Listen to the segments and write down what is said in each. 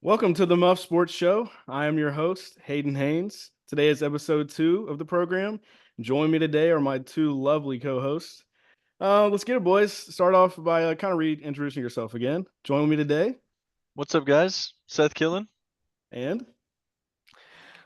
Welcome to the Muff Sports Show. I am your host, Hayden Haynes. Today is episode 2 of the program. Join me today are my two lovely co-hosts. Let's get it, boys. Start off by kind of reintroducing yourself again. Join me today, What's up, guys? Seth Killen. and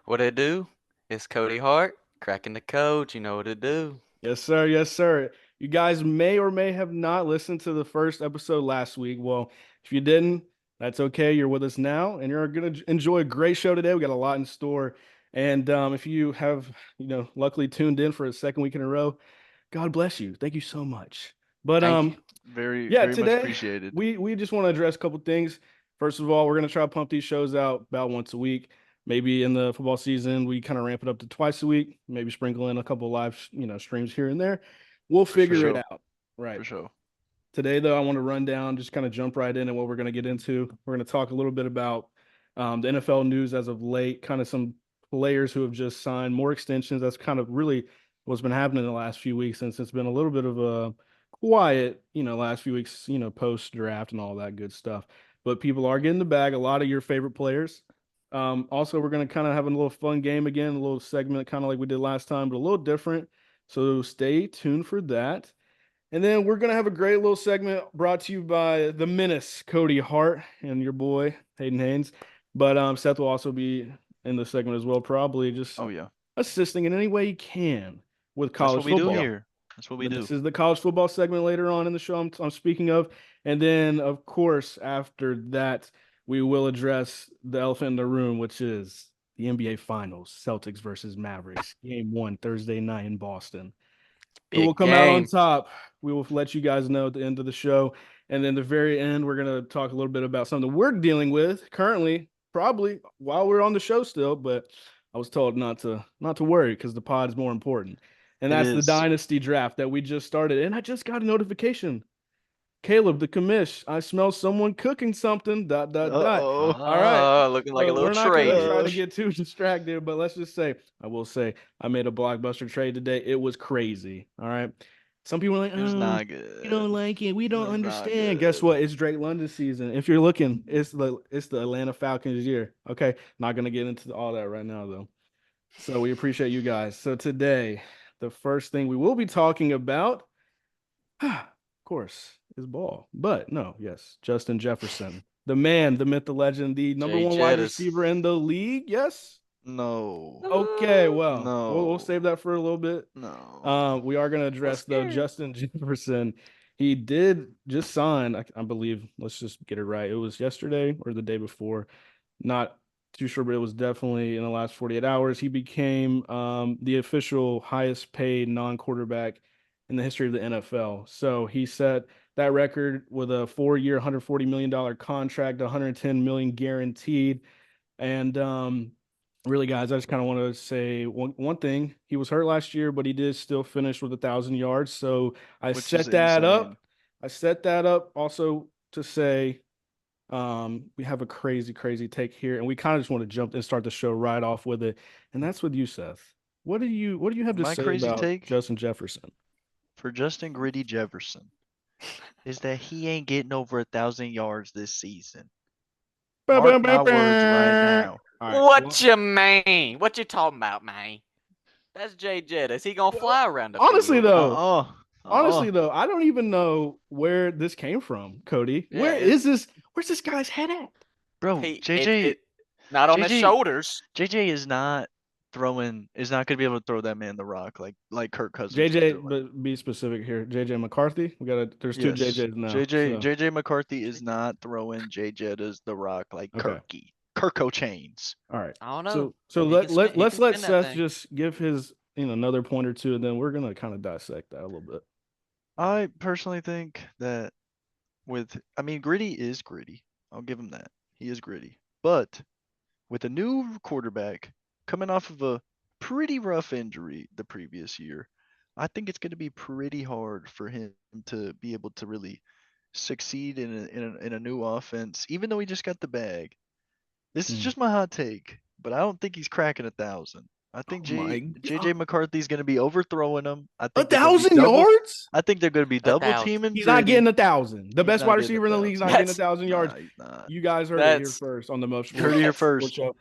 What it do? It's Cody Hart, cracking the code. You know what it do. yes, sir, yes, sir. You guys may or may have not listened to the first episode last week. Well, if you didn't, that's okay. You're with us now, and you're going to enjoy a great show today. We got a lot in store. And if you have, luckily tuned in for a second week in a row, God bless you. Thank you so much. But Thank you. Very, yeah, very much today appreciated. we just want to address a couple things. First of all, we're gonna try to pump these shows out about once a week. Maybe in the football season, we kind of ramp it up to twice a week. Maybe sprinkle in a couple of live, streams here and there. We'll figure it sure. out. Right. For sure. Today, though, I want to run down, just kind of jump right in and what we're going to get into. We're going to talk a little bit about the NFL news as of late, kind of some players who have just signed more extensions. That's kind of really what's been happening in the last few weeks, since it's been a little bit of a quiet, last few weeks, post draft and all that good stuff. But people are getting the bag. A lot of your favorite players. Also, we're going to kind of have a little fun game again, a little segment, kind of like we did last time, but a little different. So stay tuned for that. And then we're going to have a great little segment brought to you by the menace, Cody Hart, and your boy, Hayden Haynes. But Seth will also be in the segment as well, probably just Oh yeah. assisting in any way he can with That's college what we do football. here. That's what we But do. this is the college football segment later on in the show I'm speaking of. And then, of course, after that, we will address the elephant in the room, which is the NBA Finals, Celtics versus Mavericks, Game 1, Thursday night in Boston. Who will Big come out on game. top? We will let you guys know at the end of the show. And then the very end, we're going to talk a little bit about something we're dealing with currently, probably while we're on the show still, but I was told not to worry because the pod is more important. And It that's the is. dynasty draft that we just started. And I just got a notification. Caleb, the commish, I smell someone cooking something. Dot dot dot. Uh-oh. All right. Looking like a So little we're not going to trade. try to get too distracted, but let's just say, I will say, I made a blockbuster trade today. It was crazy. All right. Some people are like, It was oh, not we don't good. like it. We don't It was not understand. Guess good. what? It's Drake London season. If you're looking, it's the Atlanta Falcons year. Okay. Not going to get into all that right now, though. So we appreciate you guys. So today, the first thing we will be talking about, of course, is ball. But no, yes, Justin Jefferson, the man, the myth, the legend, the number Jay one wide Jettis. receiver in the league. Yes. No. Okay, well, we'll No. save that for a little bit. No. We are going to address though scared. Justin Jefferson. He did just sign, I believe. Let's just get it right. It was yesterday or the day before. Not too sure, but it was definitely in the last 48 hours. He became the official highest paid non-quarterback in the history of the NFL. So he set that record with a 4-year, $140 million contract, 110 million guaranteed. And really, guys, I just kind of want to say one thing. He was hurt last year, but he did still finish with 1,000 yards. So I Which is set that insane. up. I set that up also to say we have a crazy, crazy take here, and we kind of just want to jump and start the show right off with it. And that's with you, Seth. What do you have to My say crazy about take Justin Jefferson? for Justin Gritty Jefferson is that he ain't getting over 1,000 yards this season. Bah, Mark bah, bah, my words right bah. now. All right. What you mean? What you talking about, man? That's Jay Jettis. He gonna Well, fly around the honestly, field. though, Uh-uh. honestly, Uh-uh. though, I don't even know where this came from, Cody. Yeah, Where is this? Where's this guy's head at? Bro, he JJ it not on his JJ shoulders. JJ is not gonna be able to throw that man the rock like Kirk Cousins is JJ, doing. but be specific here. JJ McCarthy. There's two Yes. JJs now. JJ So JJ McCarthy is not throwing JJ as the rock like okay. Kirko chains. All right. I don't know. So He can spin. He let's can let spin that Seth thing. just give his another point or two, and then we're gonna kind of dissect that a little bit. I personally think that Gritty is gritty. I'll give him that. He is gritty. But with a new quarterback coming off of a pretty rough injury the previous year, I think it's going to be pretty hard for him to be able to really succeed in a new offense, even though he just got the bag. This is Mm. just my hot take, but I don't think he's cracking 1,000. I think Oh my JJ God. McCarthy's going to be overthrowing him. I think they're going to be 1,000 double. yards? I think they're going to be double 1,000. teaming He's not Gritty. getting 1,000. The He's best not wide getting receiver in the league is not 1,000. getting 1,000 yards. Nah, he's not. You guys heard it here That's first on the Muffed You heard it here Sports first. Show.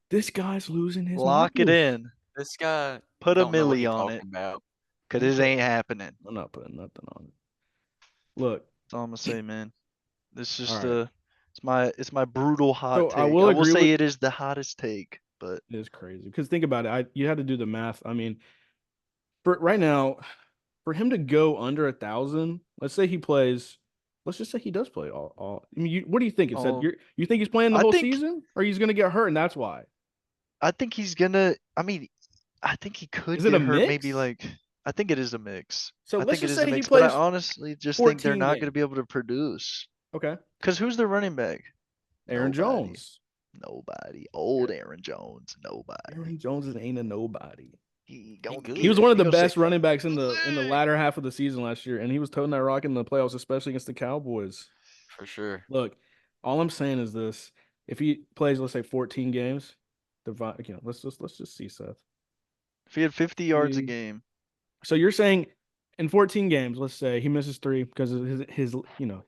This guy's losing his Lock it mind. in. this guy Put a don't know what milli he's on talking it, about. because this ain't happening. I'm not putting nothing on it. Look, That's all I'm gonna say, man. This is all just right. it's my brutal hot So take. I will agree say with it is the hottest take, but it is crazy because think about it. You had to do the math. I mean, for right now, for him to go under 1,000, let's say he plays. Let's just say he does play all. I mean, what do you think? It said all you think he's playing the I whole think season, or he's going to get hurt, and that's why. I think he's gonna. I mean, I think he could Is it get a hurt. Maybe mix? like I think it is a mix. So I let's think it just is a say he mix, but I plays honestly just think they're 14 not games. gonna be able to produce. Okay. Cause who's their running back? Aaron Nobody. Jones. Nobody. Old Aaron Jones. Nobody. Aaron Jones ain't a nobody. He good. He was one of the gonna say, best running backs in the latter half of the season last year, and he was toting that rock in the playoffs, especially against the Cowboys. For sure. Look, all I'm saying is this: if he plays, let's say 14 games, let's just see Seth. If he had 50 yards a game, So you're saying in 14 games, let's say he misses 3 because of his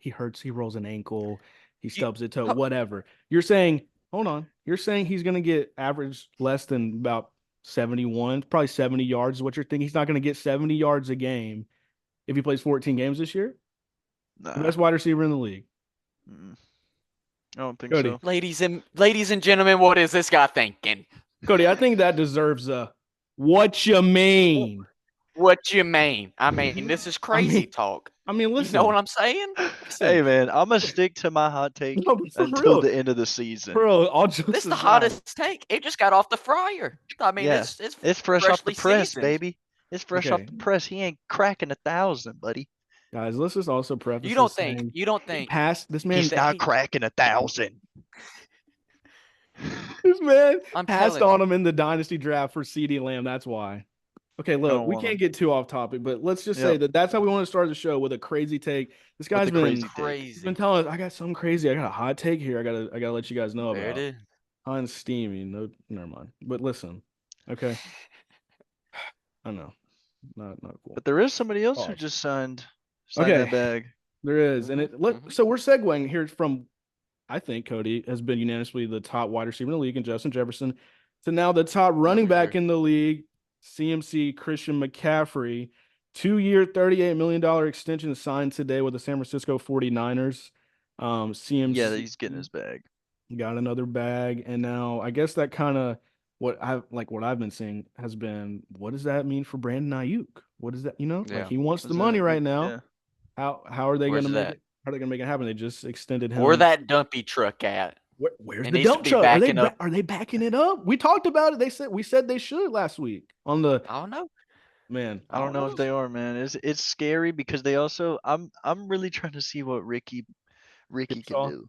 he hurts, he rolls an ankle, he stubs a toe, whatever. You're saying, hold on, you're saying he's gonna get average less than about 71, probably 70 yards is what you're thinking. He's not gonna get 70 yards a game if he plays 14 games this year? nah. The best wide receiver in the league. Mm-mm. I don't think Cody. so. Ladies and gentlemen, what is this guy thinking? Cody, I think that deserves a what you mean? What you mean? I mean, this is crazy talk. I mean, You listen. know what I'm saying? Hey man, I'm gonna stick to my hot take No, but for until real. the end of the season. Bro, all jokes This is the aside, hottest take. It just got off the fryer. I mean, Yeah. it's fresh off the freshly press, seasoned. baby. It's fresh off Okay. the press. He ain't cracking 1,000, buddy. guys, let's just also preface You don't this think? saying You don't he think? passed this man. He's not cracking 1,000. This man I'm passed telling on you. him in the dynasty draft for CeeDee Lamb. That's why. Okay, look, don't we want can't him. get too off topic, but let's just say Yep. that's how we want to start the show with a crazy take. This guy's the been crazy take. he's Crazy. been telling us I got something crazy. I got a hot take here. I gotta let you guys know There it about. is. Hot and steamy. No, never mind. But listen, okay. I know, not cool. But there is somebody else who Pause. just signed Okay. that bag. There is, and so we're segueing here from. I think Cody has been unanimously the top wide receiver in the league, and Justin Jefferson, to now the top running back in the league, CMC Christian McCaffrey, 2-year, $38 million extension signed today with the San Francisco 49ers. CMC Yeah, he's getting his bag. got another bag, and now I guess that kind of what I've been seeing has been, what does that mean for Brandon Ayuk? What is that? Like Yeah. he wants Is the money that- right now. Yeah. How are they Where's going to it make at? it? How are they going to make it happen? They just extended him. Where that dumpy truck at? Where's It the needs to dump be truck? backing up. Are they backing it up? We talked about it. We said they should last week on the I don't know. man. I don't know if they are, man. It's scary because they also I'm really trying to see what Ricky can Saw? do.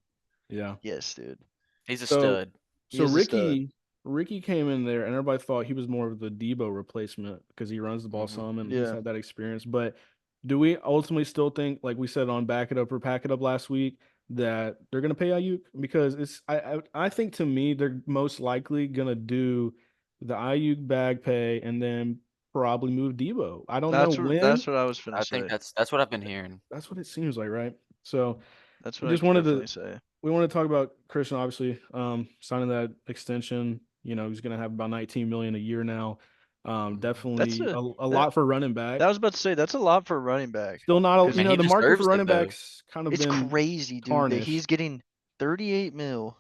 Yeah. Yes, dude. He's a So- stud. He So is a stud. Ricky came in there, and everybody thought he was more of the Debo replacement because he runs the ball some and he's Yeah. had that experience. But do we ultimately still think, like we said on Back It Up or Pack It Up last week, that they're gonna pay Ayuk? Because I think to me they're most likely gonna do the Ayuk bag pay and then probably move Debo. I don't know when. That's what I was finna I say. think that's what I've been hearing. That's what it seems like, right? So That's we what just I wanted definitely to say. we want to talk about Christian, obviously, signing that extension. He's going to have about 19 million a year now. Definitely a lot for running back. That was about to say that's a lot for a running back. Still not, Man, he the market for deserves it, running though. backs kind of It's been crazy, dude, that tarnished. he's getting 38 mil,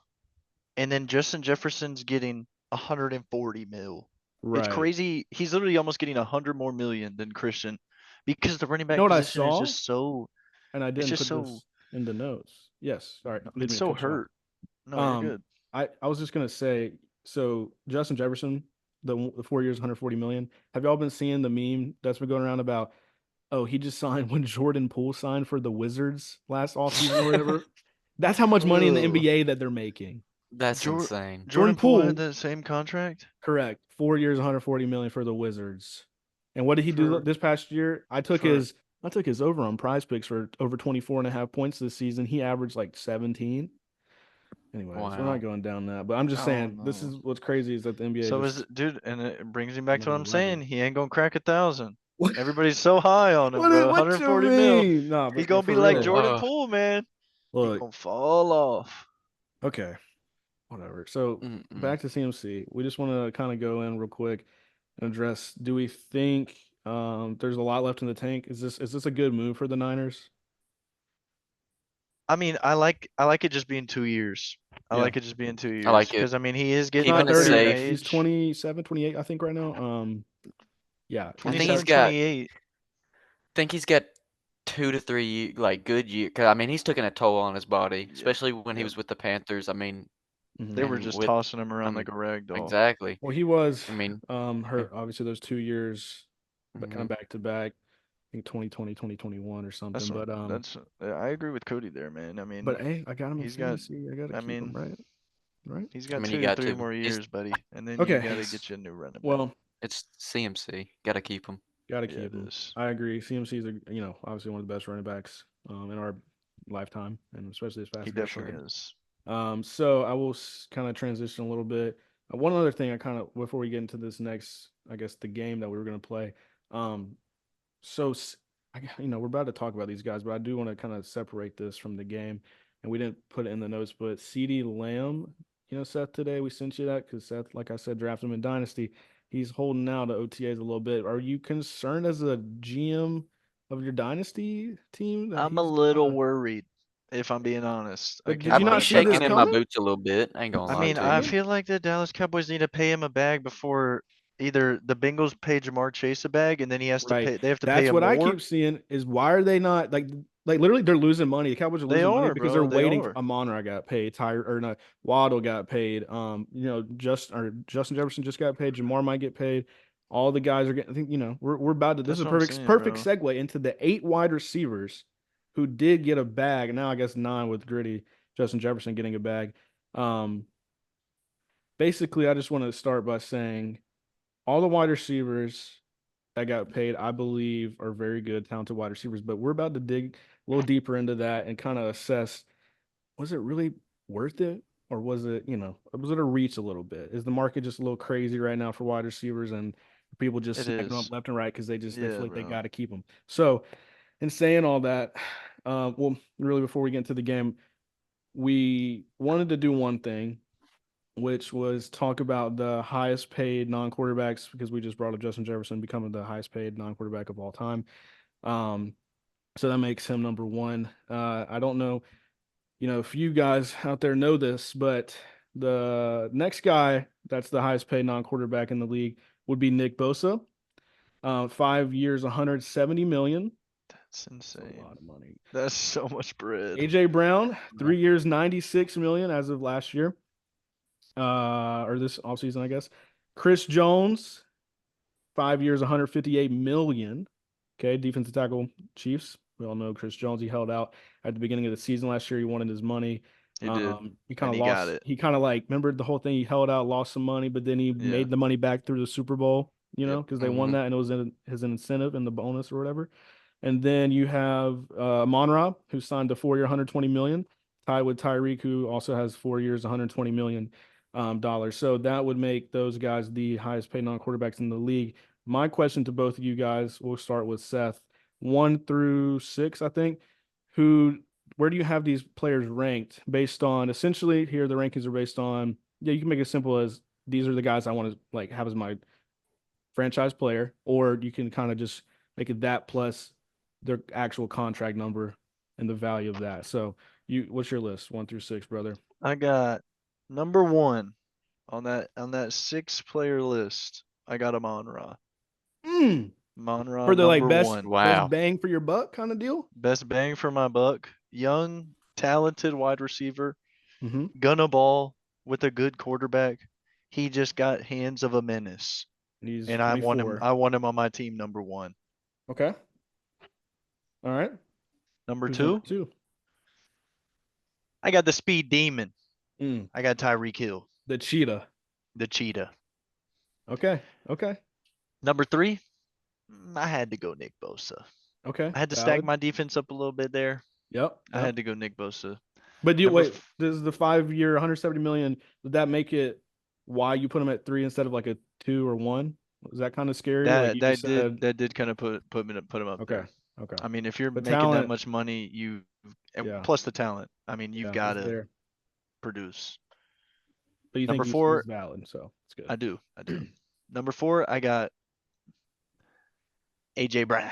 and then Justin Jefferson's getting 140 mil. right. It's crazy. He's literally almost getting 100 more million than Christian, because the running back You know what I position is saw? just so. And I didn't just put so. this in the notes. Yes, sorry, didn't mean It's to so cut you off. hurt. No, you're good. I was just gonna say, so Justin Jefferson, the 4 years, 140 million. Have y'all been seeing the meme that's been going around about? Oh, he just signed when Jordan Poole signed for the Wizards last offseason or whatever. That's how much money in the Ugh. NBA that they're making. That's insane. Jordan Poole had Poole- that same contract. Correct. 4 years, 140 million for the Wizards. And what did he do For- this past year? I took for- his over on Prize Picks for over 24.5 points this season. He averaged like 17. Anyways, we're Wow. not going down that. But I'm just I saying, don't this know. is what's crazy is that the NBA So is just it, dude, and it brings me back to what another I'm level. saying. He ain't gonna crack 1,000. What? Everybody's so high on him, bro. What you 140 mil. mean? Nah, He's but gonna for be like real. Jordan Poole, man. He Look, gonna fall off. okay, whatever. So Mm-mm. back to CMC. We just want to kind of go in real quick and address. Do we think there's a lot left in the tank? Is this a good move for the Niners? I mean, I like it just being 2 years. I Yeah. like it just being 2 years I like it. because I mean he is He's getting not Keeping up it 30 there in yet. safe. He's age. 27, 28, I think right now. Yeah, I think he's 27, 27. got 28. think he's got 2 to 3 like good year. Cause I mean he's taking a toll on his body, Yep. especially when he Yep. was with the Panthers. I mean, Mhm. They were and just with tossing him I around like mean a rag doll. exactly. Well, he was I mean, yeah. hurt obviously those 2 years, but kind hmm of back to back. I think 2020, 2021 or something. That's what, But I agree with Cody there, man. I mean, hey, I got him in he's got fantasy. I got to I keep him, mean, right? Right? he's I got mean you two, got three to. more He's years, buddy, and then you Okay. gotta he's get you a new running back. Well, it's CMC. Got to keep him. got to Yeah, keep it him. is. I agree. CMC is obviously one of the best running backs in our lifetime, and especially as He fast as he's definitely showing. is. So I will kind of transition a little bit. One other thing I kind of before we get into this next, I guess the game that we were going to play. Um, so we're about to talk about these guys, but I do want to kind of separate this from the game, and we didn't put it in the notes. But CD Lamb, Seth, today we sent you that because Seth, like I said, drafted him in Dynasty. He's holding out the OTAs a little bit. Are you concerned as a GM of your Dynasty team that I'm a he's little kind of? worried, if I'm being honest. I But did can't you I'd lie be not to see you. this shaking in my coming? boots a little bit. I ain't gonna I See lie it mean, to you. I coming? feel like the Dallas Cowboys need to pay him a bag before either the Bengals pay Jamar Chase a bag and then he has to Right. pay. They have to pay That's him what I more. keep seeing is why are they not like literally they're losing money. The Cowboys are They losing money are, because they're bro. They waiting. are. Amon-Ra got paid. Waddle got paid. Justin Jefferson just got paid. Jamar might get paid. All the guys are getting. I think we're about to. This is That's a what I'm perfect saying, perfect bro. segue into the 8 wide receivers who did get a bag. Now I guess 9 with Gritty. Justin Jefferson getting a bag. Um, Basically, I just want to start by saying all the wide receivers that got paid, I believe, are very good, talented wide receivers. But we're about to dig a little deeper into that and kind of assess, was it really worth it? Or was it a reach a little bit? Is the market just a little crazy right now for wide receivers and people just It snagging them up is. left and right because they Yeah, feel like they bro. got to keep them. So, in saying all that, well, really before we get into the game, we wanted to do one thing, which was talk about the highest paid non-quarterbacks because we just brought up Justin Jefferson becoming the highest paid non-quarterback of all time. Um, so that makes him number one. I don't know, if you guys out there know this, but the next guy that's the highest paid non-quarterback in the league would be Nick Bosa. 5 years, 170 million. That's That's a lot insane. of money. That's so much bread. AJ Brown, Yeah. 3 years, 96 million as of last year. Or this offseason, I guess. Chris Jones, 5 years, 158 million. Okay, defensive tackle, Chiefs. We all know Chris Jones. He held out at the beginning of the season last year. He wanted his money. He did. He kind And of he got lost. it. He kind of remember the whole thing. He held out, lost some money, but then he Yeah. made the money back through the Super Bowl. Yep. Because they won hmm that and it was in his incentive and the bonus or whatever. And then you have Monra, who signed a 4 year, 120 million, tied with Tyreek, who also has 4 years, 120 million dollars. So that would make those guys the highest paid non-quarterbacks in the league. My question to both of you guys, we'll start with Seth, 1 through 6, I think. Where do you have these players ranked based on? Essentially, here the rankings are based on. Yeah, you can make it simple as these are the guys I want to have as my franchise player, or you can kind of just make it that plus their actual contract number and the value of that. So what's your list? 1 through 6, brother. I got number one on that 6 player list. I got Amon-Ra. Mm, Amon-Ra for the number best one. Wow. bang for your buck kind of deal. Best bang for my buck. Young, talented wide receiver. Mm-hmm. Gonna ball with a good quarterback. He just got hands of a menace. And he's And I want him 24. I want him on my team number one. Okay. All right. Number Who's number two, 2? I got the speed demon. Mm, I got Tyreek Hill, the cheetah. the cheetah. Okay. Okay. Number three, I had to go Nick Bosa. Okay. I had to stack Valid. my defense up a little bit there. Yep. I Yep. had to go Nick Bosa. But do you Number wait? Does the 5 year, 170 million? Did that make it why you put him at 3 instead of like a 2 or 1? Was that kind of scary? Like that you just said, that did kind of put him up okay, there. okay. I mean, if you're The making that talent, much money, and yeah, plus the talent. I mean, you've yeah, got it's to there. produce. But you think Number he's 4, valid, so it's good. I do. Number 4, I got AJ Brown.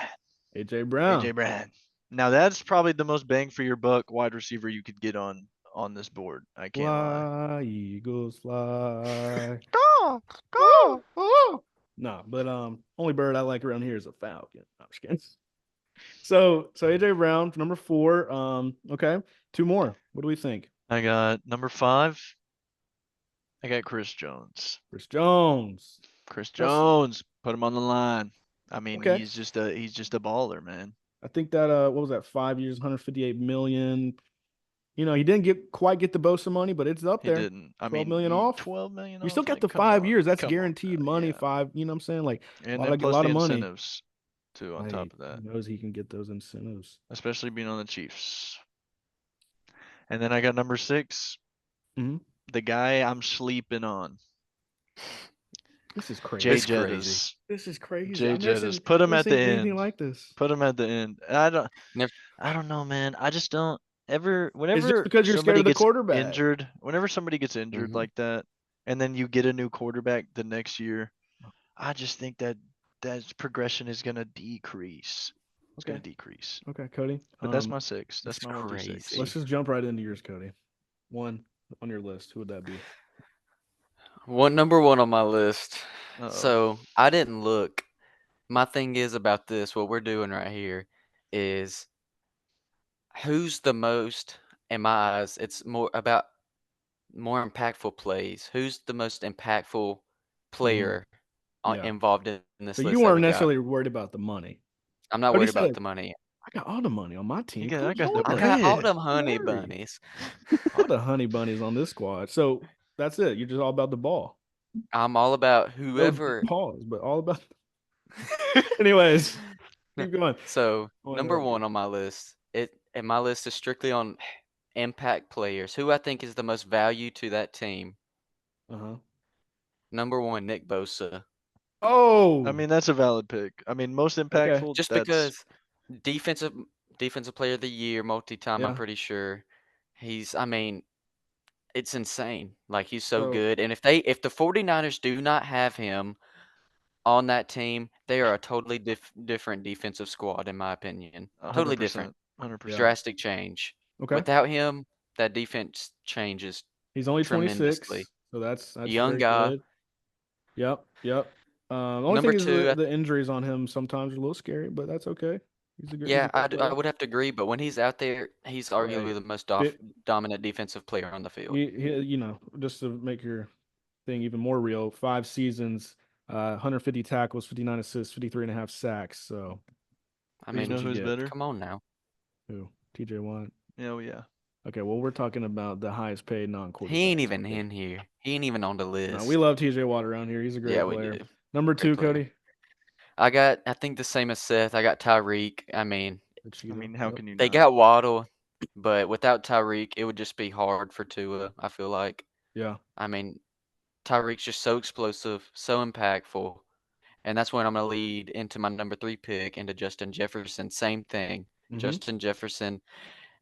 AJ AJ Brown, Brown. Now that's probably the most bang for your buck wide receiver you could get on this board. I can't lie. fly, Eagles fly. Go, go. No, but only bird I like around here is a falcon. No, I'm just kidding. So AJ Brown, number 4. Okay, 2 more. What do we think? I got number 5. I got Chris Jones. Chris Jones. Chris That's Jones. Put him on the line. I mean, okay. he's just a baller, man. I think that what was that? 5 years, 158 million. You know, he didn't quite get the Bosa money, but it's up He there. didn't. I 12 mean, million off. 12 million You still off. got Like, the 5 years. That's come on guaranteed now. money. Yeah. 5. You know what I'm saying? Like And a then plus lot the of money. incentives too on top of He that, knows he can get those incentives. especially being on the Chiefs. And then I got number 6, Mhm. the guy I'm sleeping on, This is crazy. Jay It's crazy. Jettis. This is crazy. Jay I've never Jettis. seen, Put him never at the seen anything end. like this. Put him at the end. Never, I don't know, man. I just don't ever. It's just Whenever because you're scared somebody of the gets quarterback. injured, whenever somebody gets injured Mhm. like that, and then you get a new quarterback the next year, I just think that progression is gonna decrease. It's gonna Okay. decrease. Okay, Cody. But that's my 6. That's it's my 1 through 6. crazy. Let's just jump right into yours, Cody. 1 on your list. Who would that be? Number 1 on my list. Uh-oh. So I didn't look. My thing is about this, what we're doing right here is who's the most, in my eyes, it's more about more impactful plays. Who's the most impactful Mhm. player Yeah. involved in this So you list that weren't we got? necessarily worried about the money. I'm not Cody worried about said, the money. I got all the money on my team. I got the I got all bread. them honey Don't worry. bunnies. All the honey bunnies on this squad. So that's it. You're just all about the ball. I'm all about No whoever. pause, but all about. Anyways, keep going. So I won't number interrupt 1 you. on my list, and my list is strictly on impact players. Who I think is the most value to that team. Uh-huh. Number 1, Nick Bosa. Oh, I mean, that's a valid pick. I mean, most okay. impactful. Just That's because defensive defensive player of the year, multi-time, I'm Yeah. pretty sure. I mean, it's insane. Like he's so So good. And if the 49ers do not have him on that team, they are a totally different defensive squad in my opinion. Totally different. 100%. 100%. yeah. Drastic change. Okay. Without him, that defense changes He's only tremendously. 26, so that's Young very guy. good. Yep. Yep. The only Number thing is 2, the injuries on him sometimes are a little scary, but that's okay. He's a yeah, great I player. would have to agree, but when he's out there, he's Right. arguably the most Fit, dominant defensive player on the field. you know, just to make your thing even more real, 5 seasons, 150 tackles, 59 assists, 53 and a half sacks. So I But you that's know what mean, you who's get. better? come on now. Who? TJ Watt. Yeah, yeah. Okay, well, we're talking about the highest paid non-quarterbacks. He ain't even Okay. in here. He ain't even on the No, list. we love TJ Watt around here. He's a great Yeah, we player. do. Number Great 2, player. Cody. I think the same as Seth. I got Tyreek. I mean, The I cheetah. mean, how Yep. can you they not? got Waddle, but without Tyreek, it would just be hard for Tua, I feel like. Yeah. I mean, Tyreek's just so explosive, so impactful. And that's when I'm going to lead into my number 3 pick into Justin Jefferson. Same thing. Mm-hmm. Justin Jefferson,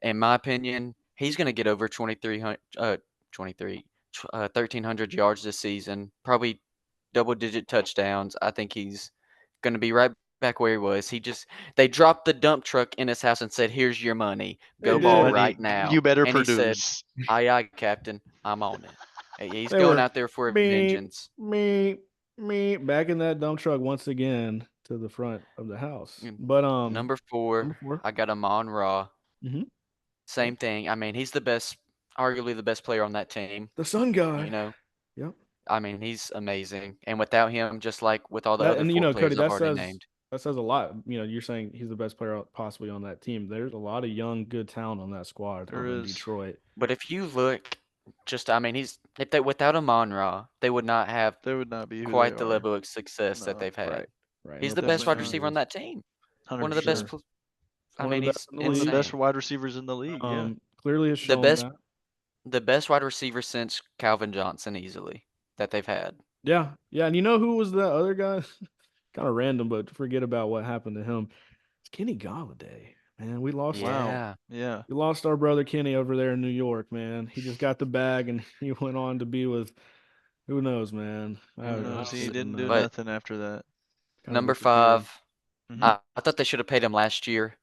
in my opinion, he's going to get over 1,300 yards this season, probably double-digit touchdowns. I think he's going to be right back where he was. They dropped the dump truck in his house and said, "Here's your money. They Go ball did. right Buddy, now." you better And he said, produce. "Aye, aye, Captain. I'm on it." He's They going were out there for me, vengeance. back in that dump truck once again to the front of the house. Mm, But Number 4, number 4. I got Amon Ra. Mm-hmm. Same thing. I mean, he's arguably the best player on that team. The Sun You God. know, Yep. I mean, he's amazing. And without him, just like with all the That other and you 4 know, Cody, players I've already named, that says a lot. You know, you're saying he's the best player possibly on that team. There's a lot of young, good talent on that squad There over in is. Detroit. but if you look, I mean, if they without Amon Ra, they would not have They would not be who they quite the are. level of success that No, they've had. Right. Right. He's No the best definitely wide not. receiver on 10 years. that team. One of Hundred the best. Sure. percent. It's I one of mean, the best he's in the One of the league. best insane. wide receivers in the league. Yeah. Clearly has The shown best that. the best wide receiver since Calvin Johnson easily that they've had. Yeah, yeah. And you know who was the other guy? Kind of random, but forget about what happened to him. It's Kenny Galladay. Man, Wow. Yeah, Yeah. we lost our brother Kenny over there in New York, man. He just got the bag and he went on to be with who knows, man. I Who don't knows? He even didn't do know. but nothing after that. Kind of number disappeared. 5, Hmm. I thought they should have paid him last year,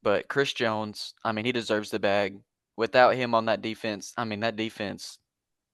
but Chris Jones, I mean, he deserves the bag. Without him on that defense, I mean, that defense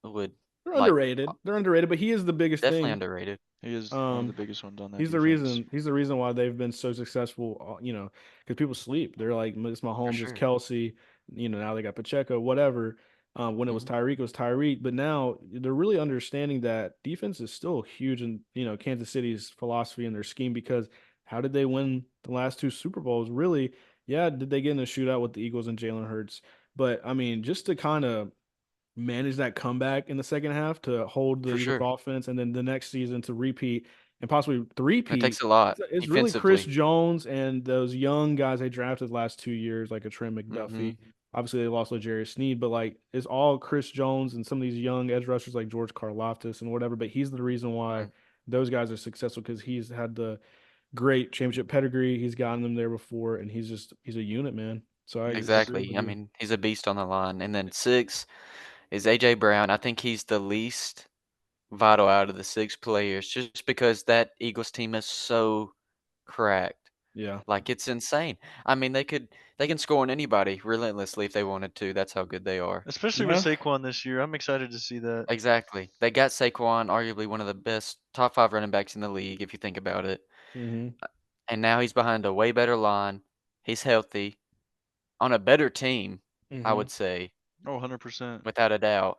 would They're like underrated. They're underrated, but he is the biggest definitely thing. underrated He is one of the Um, biggest ones on that he's the defense. reason. He's the reason why they've been so successful. Because people sleep. They're like, it's for Mahomes, it's sure. Kelsey. Now they got Pacheco, whatever. When it was Mhm. Tyreek, it was Tyreek. But now they're really understanding that defense is still huge in Kansas City's philosophy and their scheme. Because how did they win the last two Super Bowls? Really, yeah, did they get in a shootout with the Eagles and Jalen Hurts? But I mean, just to kind of manage that comeback in the second half to hold the For Eagles sure. offense and then the next season to repeat and possibly It three-peat. takes a lot It's really Chris defensively. Jones and those young guys they drafted the last 2 years, like a Trent McDuffie. Mhm. Obviously, they lost L'Jarius Sneed, but like it's all Chris Jones and some of these young edge rushers like George Karlaftis and whatever. But he's the reason why Right. those guys are successful because he's had the great championship pedigree. He's gotten them there before, and he's a unit, man. So I agree Exactly. with I you. mean, he's a beast on the line. And then 6 is AJ Brown. I think he's the least vital out of the 6 players just because that Eagles team is so cracked. Yeah. Like it's insane. I mean, they can score on anybody relentlessly if they wanted to. That's how good they are. Especially with Yeah. Saquon this year. I'm excited to see that. Exactly. They got Saquon, arguably one of the best top 5 running backs in the league if you think about it. Mm-hmm. And now he's behind a way better line. He's healthy on a better team, I Mm-hmm. would say, Oh, 100%. without a doubt.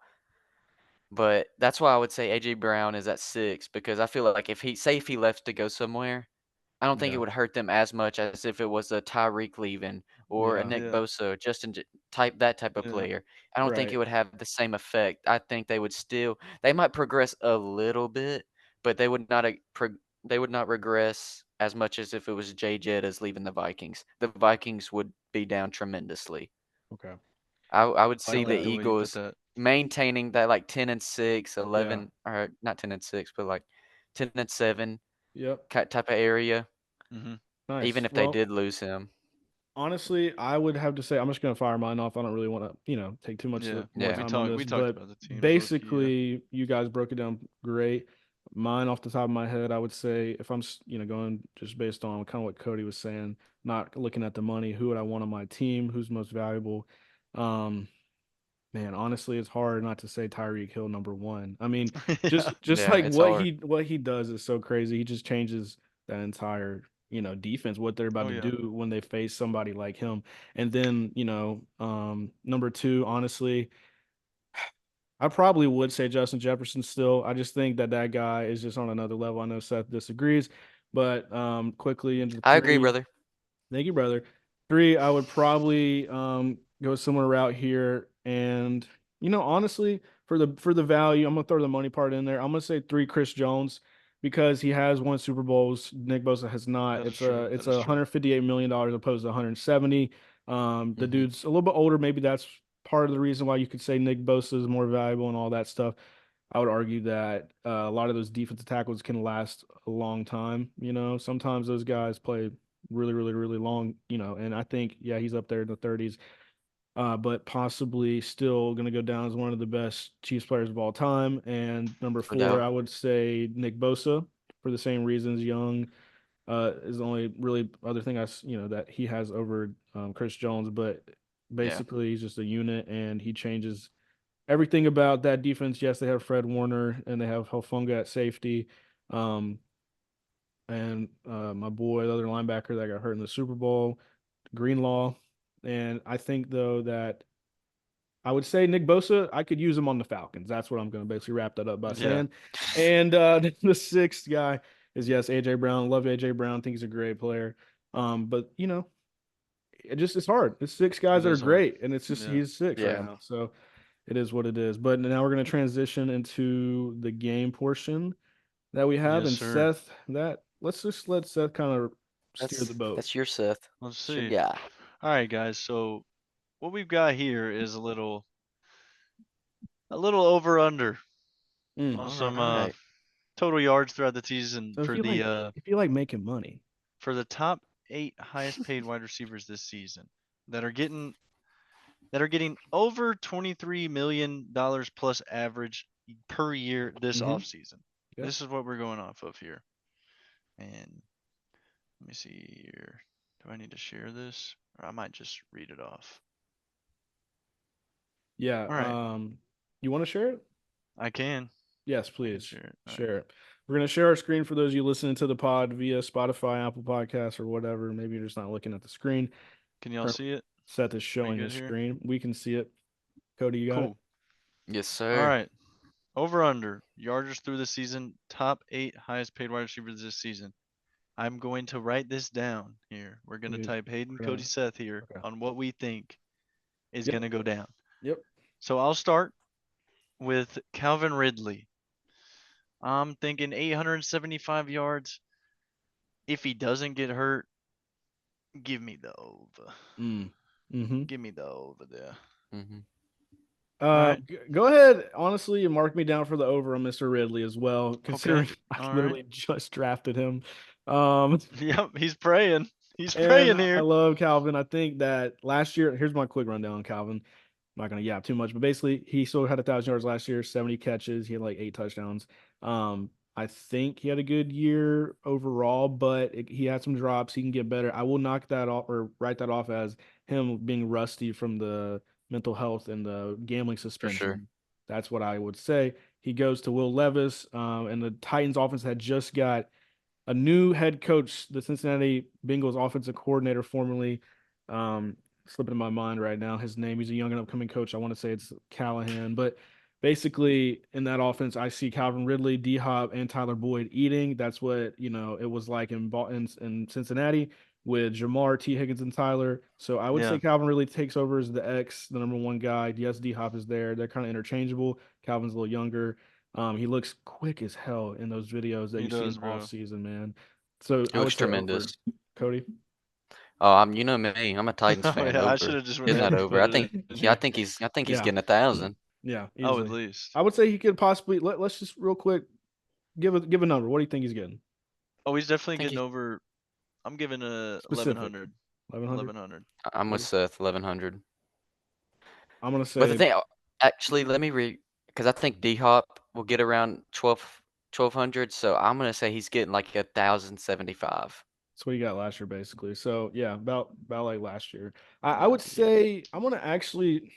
But that's why I would say AJ Brown is at 6 because I feel like if he left to go somewhere, I don't think it Yeah. would hurt them as much as if it was a Tyreek leaving or a Yeah. Nick Yeah. Bosa, that type of Yeah. player. I don't think it Right. would have the same effect. I think they might progress a little bit, but they would not regress as much as if it was Jay Jettas leaving the Vikings. The Vikings would be down tremendously. Okay. I would I see the like the way you put Eagles that. maintaining that like 10 and 6, Yeah. 11 or not 10 and 6, but like 10 and 7 Yep. type of area, Hmm. even Nice. if they Well, did lose him. honestly, I would have to say I'm just gonna fire mine off. I don't really want to, take too much Yeah. more Yeah. We time on we this, talked but about the teams low-key, yeah. basically, you guys broke it down great. Mine off the top of my head, I would say if I'm, going just based on kind of what Cody was saying, not looking at the money, who would I want on my team, who's most valuable. Um, Man, honestly, it's hard not to say Tyreek Hill number one. I mean, Yeah. just Yeah, like it's hard. what he does is so crazy. He just changes that entire, defense, what they're about Oh to yeah. do when they face somebody like him. And then, number two, honestly, I probably would say Justin Jefferson still. I just think that that guy is just on another level. I know Seth disagrees, but quickly into I agree, three. brother. Thank you, brother. Three, I would probably go a similar route here. And honestly, for the value, I'm gonna throw the money part in there. I'm gonna say three Chris Jones because he has won Super Bowls. Nick Bosa has not. That is It's true. it's That is a true. $158 million opposed to 170. The Hmm. dude's a little bit older. Maybe that's part of the reason why you could say Nick Bosa is more valuable and all that stuff. I would argue that a lot of those defensive tackles can last a long time. Sometimes those guys play really, really, really long, and I think, yeah, he's up there in the 30s, but possibly still going to go down as one of the best Chiefs players of all time. And number No four, doubt. I would say Nick Bosa for the same reasons. Young is the only really other thing that he has over Chris Jones, but Yeah. basically he's just a unit and he changes everything about that defense. Yes, they have Fred Warner and they have Hufanga at safety. Um, and my boy, the other linebacker that got hurt in the Super Bowl, Greenlaw. And I think though that I would say Nick Bosa, I could use him on the Falcons. That's what I'm going to basically wrap that up by Yeah. saying. And the sixth guy is yes, AJ Brown. Love AJ Brown. Think he's a great player. But it's hard. It's six guys It that are is hard. great, and it's just Yeah. he's six right Yeah. now. So it is what it is. But now we're going to transition into the game portion that we have. Yes, And sir. Seth, that let's just let Seth kind of steer the boat. That's your Seth. Let's It's your see. guy. All right, guys. So what we've got here is a little over under Mm. on All some right. total yards throughout the season So if you like making money, for the top 8 highest paid wide receivers this season that are getting over $23 million plus average per year this mm-hmm. offseason. Yep. This is what we're going off of here. And let me see here. Do I need to share this? Or I might just read it off. Yeah. All right. You want to share it? I can. Yes, I can please share it. All right. share it. We're gonna share our screen for those of you listening to the pod via Spotify, Apple Podcasts, or whatever. Maybe you're just not looking at the screen. Can y'all Current- see it? Seth is Are you showing good his here? screen. We can see it. Cody, you got it? Cool. Yes, All sir. right. Over under yardage through the season. Top 8 highest paid wide receivers this season. I'm going to write this down here. We're going to type Hayden, We're Cody, gonna- Seth here Okay. on what we think is Yep. going to go down. Yep. So I'll start with Calvin Ridley. I'm thinking 875 yards. If he doesn't get hurt, give me the over. Mm. Mm-hmm. Give me the over there. Mm-hmm. Right? Go ahead, honestly, and mark me down for the over on Mr. Ridley as well, considering Okay. I All right. literally just drafted him. Um, Yep. He's praying. He's and praying I here. love Calvin. I think that last year, here's my quick rundown on Calvin. I'm not gonna yap too much, but basically he still had 1,000 yards last year, 70 catches. He had like 8 touchdowns. I think he had a good year overall, but he had some drops. He can get better. I will knock that off or write that off as him being rusty from the mental health and the gambling For sure. suspension. That's what I would say. He goes to Will Levis, and the Titans offense had just got a new head coach, the Cincinnati Bengals offensive coordinator, formerly, slipping in my mind right now. His name, he's a young and upcoming coach. I want to say it's Callahan, but basically in that offense, I see Calvin Ridley, D Hop, and Tyler Boyd eating. That's what it was like in Cincinnati with Jamar, T Higgins, and Tyler. So I would say Yeah. Calvin Ridley takes over as the X, the number one guy. Yes, D Hop is there. They're kind of interchangeable. Calvin's a little younger. He looks quick as hell in those videos that He you see in does, the off bro. season, man. So He I would looks say over. tremendous. Cody. Oh, you know me. I'm a Titans Oh fan. yeah, I should Over. have just went Getting ahead that and over. put I it think. in Yeah, I here. think he's. I think he's Yeah, getting 1,000. yeah, Oh, at easily. least. I would say he could possibly let's just real quick give a number. What do you think he's getting? Oh, he's I definitely think getting he's. over. I'm giving a Specific. 1100. 1,100. 1100. I'm with Cody. Seth. 1,100. I'm gonna But the say thing, actually, let me read because I think D Hop will get around 1,200. So I'm gonna say he's getting like 1,075. that's what you got last year, basically. So yeah, about like last year. I Yeah. would say I'm gonna actually,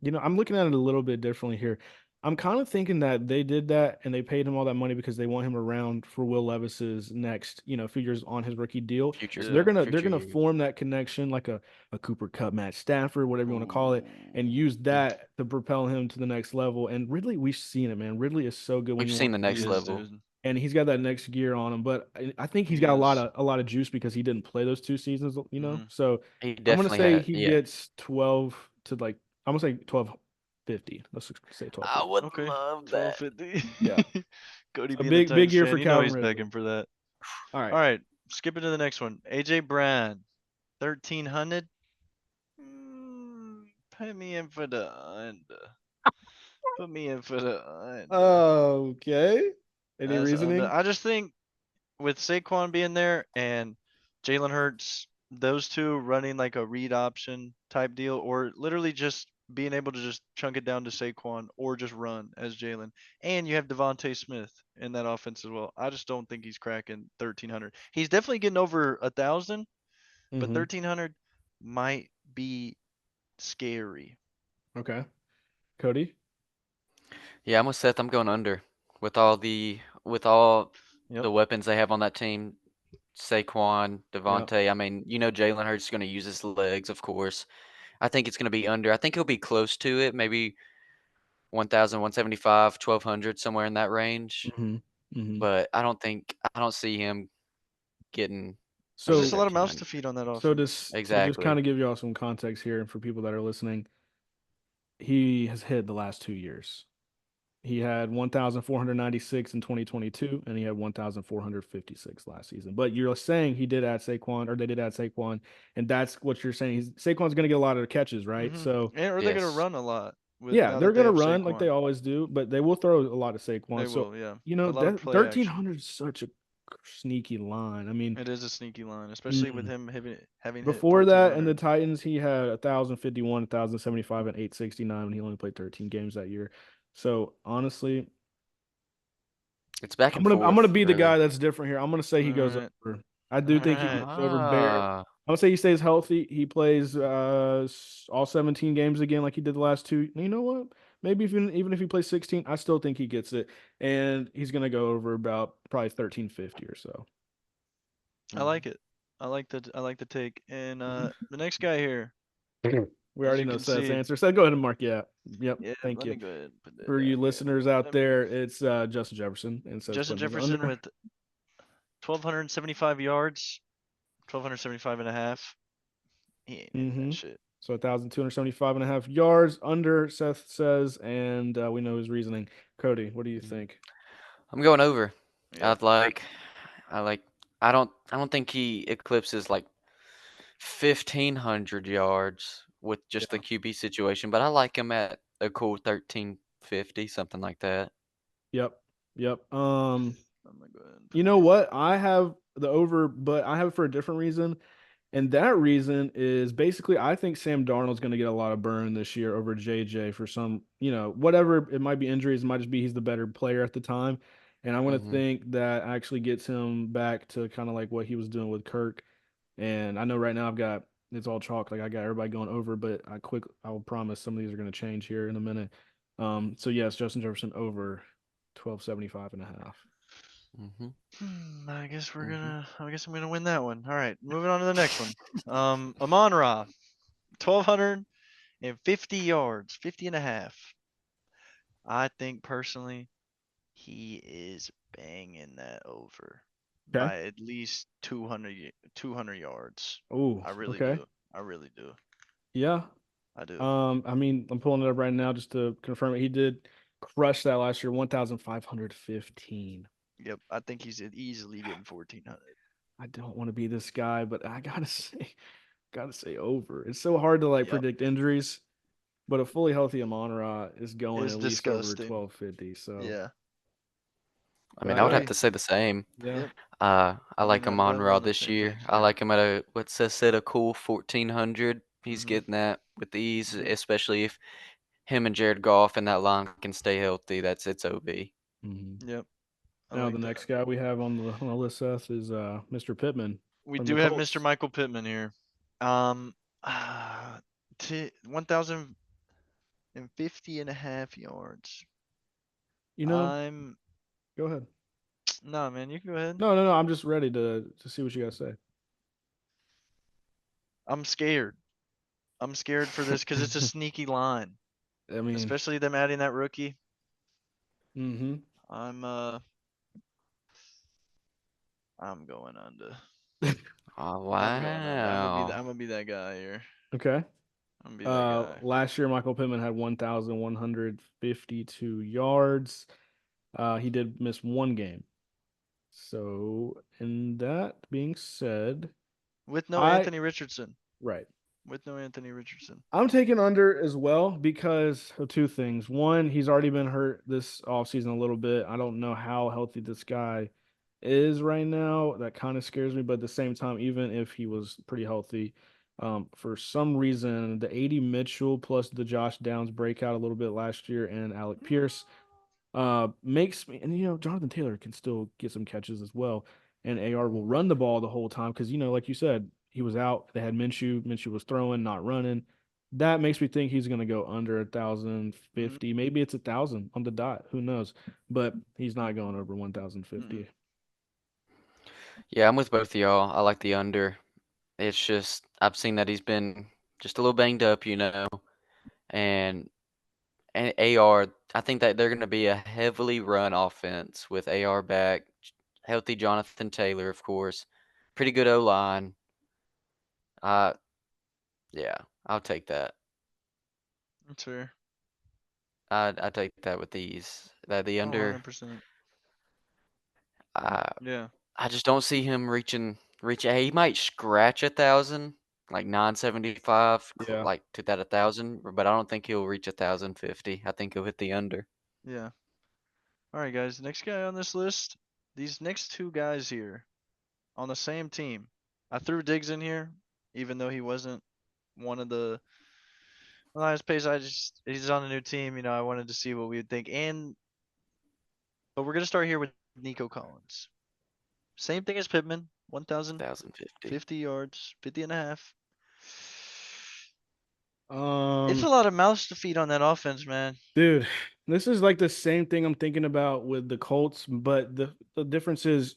I'm looking at it a little bit differently here. I'm kind of thinking that they did that and they paid him all that money because they want him around for Will Levis's next, few years on his rookie deal. Future. So they're Yeah. gonna they're Future gonna years. form that connection like a Cooper Cup, Matt Stafford, whatever you want to call it, and use Ooh. that to propel him to the next level. And Ridley, we've seen it, man. Ridley is so good when We've you seen want the him to next He be. is, level. dude. And he's got that next gear on him. But I think he's He got a lot is. of juice because he didn't play those 2 seasons, Hmm. So He I'm gonna definitely say had. he Yeah. gets 12 to like I'm gonna say 1250. Let's just say I 1250. would Okay. love that. 1250. Yeah. Cody So being the big Titans year for fan, you know Calvin he's Ridley. begging for that. All All right. right. Skipping to the next one. AJ Brown. 1300. Put me in for the under. Put me in for the under. Okay. Any That's under. reasoning? I just think with Saquon being there and Jalen Hurts, those two running like a read option type deal, or literally just being able to just chunk it down to Saquon or just run as Jalen. And you have Devontae Smith in that offense as well. I just don't think he's cracking 1300. He's definitely getting over 1,000, but Mm-hmm. 1300 might be scary. Okay. Cody? Yeah, I'm with Seth. I'm going under with all the Yep. weapons they have on that team. Saquon, Yeah. Devontae. I mean, Jalen Hurts is going to use his legs, of course. I think it's going to be under. I think he'll be close to it, maybe 1,000, 175, 1,200, somewhere in that range. Mm-hmm. Mm-hmm. But I don't see him getting There's under just So a lot of mouths 1,300. to feed on that so offense. just kind Exactly. of give y'all some context here and for people that are listening, he has hit the last 2 years. He had 1,496 in 2022, and he had 1,456 last season. But you're saying he did add Saquon, or they did add Saquon, and that's what you're saying. Saquon's going to get a lot of catches, right? Mm-hmm. So Or they're gonna Yes. run a lot with yeah, now they're that they going to have run like they Saquon. always do, but they will throw a lot of They Saquon. So will, yeah. A lot of that play action. 1,300 is such a sneaky line. I mean, It is a sneaky line, especially with mm, him having hit before that, in the 1,400. Titans, he had 1,051, 1,075, and 869 when he only played 13 games that year. So honestly, It's back I'm and gonna forth, be the really. guy that's different here. I'm gonna say All he goes right, over. I all do think he right. goes over Bear. Ah. I'm gonna say he stays healthy. He plays all 17 games again like he did the last two. You know what? Maybe even if he plays 16, I still think he gets it, and he's gonna go over about probably 1350 or so. I like it. I like the take. And the next guy here, We as already you know can Seth's see, answer. Seth, go ahead and mark. Yeah, yep. yeah. Thank Let you. me go ahead and put that For you down here. listeners out Let me. there, it's Justin Jefferson, and Seth's Justin putting his Jefferson under. with 1,275 yards, 1,275 and a half. He ain't hitting Mm-hmm. that shit. So 1,275.5 yards under, Seth says, and we know his reasoning. Cody, what do you think? I'm going over. Yep. I'd like I like I don't think he eclipses like 1,500 yards with just the Yeah. QB situation, but I like him at a cool 1,350, something like that. Yep. Yep. I'm gonna go ahead and You put know it. what? I have the over, but I have it for a different reason. And that reason is basically I think Sam Darnold's going to get a lot of burn this year over JJ for some, whatever it might be injuries, it might just be he's the better player at the time. And I'm going to Hmm. think that actually gets him back to kind of like what he was doing with Kirk. And I know right now it's all chalk. Like I got everybody going over, but I will promise some of these are going to change here in a minute. So yes, Justin Jefferson over 1275 and a half. Hmm. I guess Hmm. I guess I'm gonna win that one. All right, moving on to the next one. Amon Ra, 1,250 yards, 50 and a half. I think personally, he is banging that over Okay. by at least 200 yards. Oh, I really okay. do. I really do. Yeah. I do. I mean, I'm pulling it up right now just to confirm it. He did crush that last year, 1,515. Yep. I think he's easily getting 1,400. I don't want to be this guy, but I gotta say over. It's so hard to like Yep. predict injuries, but a fully healthy Amon-Ra is going It's at least over disgusting. 1250. So, Yeah. I but mean, I would have Cody. to say the same. yeah. Yep. I Me like and him on we're Raw on the this same year. page I there. like him at what Seth said, a cool 1,400. He's Mhm. getting that with ease, Mhm. especially if him and Jared Goff and that line can stay healthy. It's OB. Mhm. Yep. I Now the like that. next guy we have on the list, Seth, is Mr. Pittman We from do the have Mr. Colts. Michael Pittman here. Um, 1,050 and a half yards. You know, I'm go ahead. nah, man. You can go ahead. No, no, no. I'm just ready to see what you guys say. I'm scared. I'm scared for this because it's a sneaky line, I mean, especially them adding that rookie. mm-hmm. I'm I'm going under. Oh I'm going under. wow. I'm gonna be that guy here. Okay. I'm gonna be that guy. Last year Michael Pittman had 1,152 yards. He did miss one game. So, in that being said, With no I Anthony Richardson. right. With no Anthony Richardson. I'm taking under as well because of two things. One, he's already been hurt this offseason a little bit. I don't know how healthy this guy is right now. That kind of scares me. But at the same time, even if he was pretty healthy, for some reason, the 80 Mitchell plus the Josh Downs breakout a little bit last year and Alec Pierce makes me, and Jonathan Taylor can still get some catches as well, and AR will run the ball the whole time because like you said, he was out. They had Minshew. Minshew was throwing, not running. That makes me think he's going to go under Mm-mm. 1,050. Maybe it's 1,000 on the dot. Who knows? But he's not going over Mm-mm. 1,050. Yeah, I'm with both of y'all. I like the under. It's just I've seen that he's been just a little banged up, and and AR. I think that they're going to be a heavily run offense with AR back, healthy Jonathan Taylor, of course, pretty good O line. Yeah, I'll take that. That's fair. I take that with these. The Oh, under. 100%. I Yeah. I just don't see him reaching. He might scratch 1,000, like 975, Yeah. like to that 1,000, but I don't think he'll reach 1,050. I think he'll hit the under. Yeah. All right, guys. Next guy on this list. These next two guys here on the same team. I threw Diggs in here, even though he wasn't one of the highest pace. He's on a new team. You know, I wanted to see what we would think. But we're gonna start here with Nico Collins. Same thing as Pittman. 1,050. 1,050 yards, 50 and a half. It's Um, a lot of mouths to feed on that offense, man. dude, this is like the same thing I'm thinking about with the Colts, but the difference is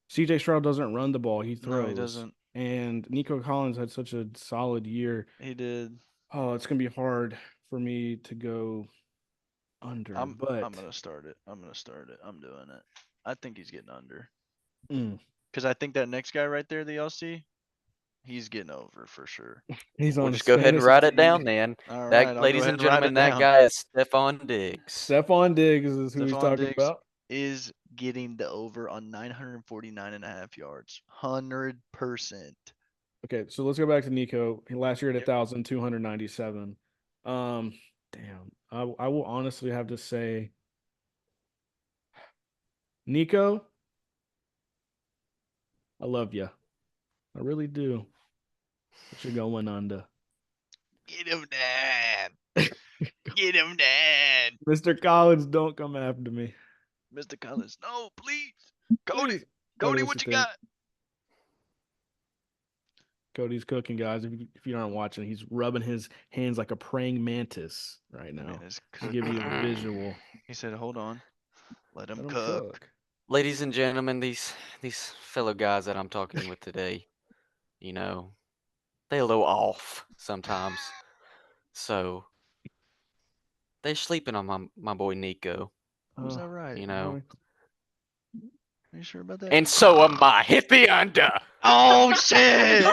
CJ Stroud doesn't run the ball, he No, he throws. doesn't. And Nico Collins had such a solid year. He did. Oh, it's gonna be hard for me to go under, I'm but gonna start it. I'm doing it. I think he's getting under. mm, Because I think that next guy right there that y'all see, he's getting over for sure. he's We'll on just his go ahead and fantasy write it team. down then. All That, right, I'll go ladies ahead and and write gentlemen, it that down. guy is Stephon Diggs. Stephon Diggs is who he's Stephon talking Diggs about. is getting the over on 949 and a half yards. 100%. Okay, so let's go back to Nico. Last year at Yep. 1,297. Damn. I will honestly have to say Nico, I love you. I really do. But you're going under. Get him, Dad. Get him, Dad. Mr. Collins, don't come after me. Mr. Collins, no, please. Cody, Please. Cody, what what you you think? got? Cody's cooking, guys. If you aren't watching, he's rubbing his hands like a praying mantis right That now. man is To give you a cooking. visual. He said, hold on. Let him Let him cook. cook. Ladies and gentlemen, these fellow guys that I'm talking with today, you know, they a little off sometimes. So they're sleeping on my boy Nico, Was that right? you know. Are you sure about that? And so am I. Hit the under. Oh, shit.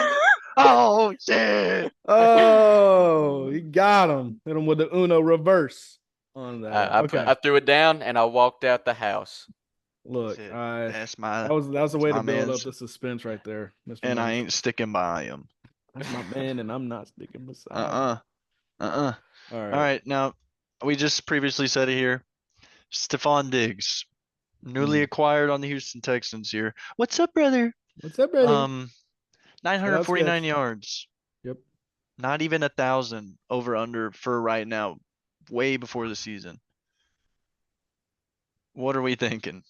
Oh, shit. Oh, he got him. Hit him with the Uno reverse on that. Okay. I threw it down and I walked out the house. Look, Shit, that that's was a way to my build up man's, the suspense right there, Mr. and I Money. ain't sticking by him. That's my man, and I'm not sticking beside him. Uh-uh. All All right. right, now, we just previously said it here. Stephon Diggs, newly acquired on the Houston Texans here. What's up, brother? What's up, buddy? 949 Sketch. yards. Yep. Not even 1,000 over under for right now. Way before the season. What are we thinking?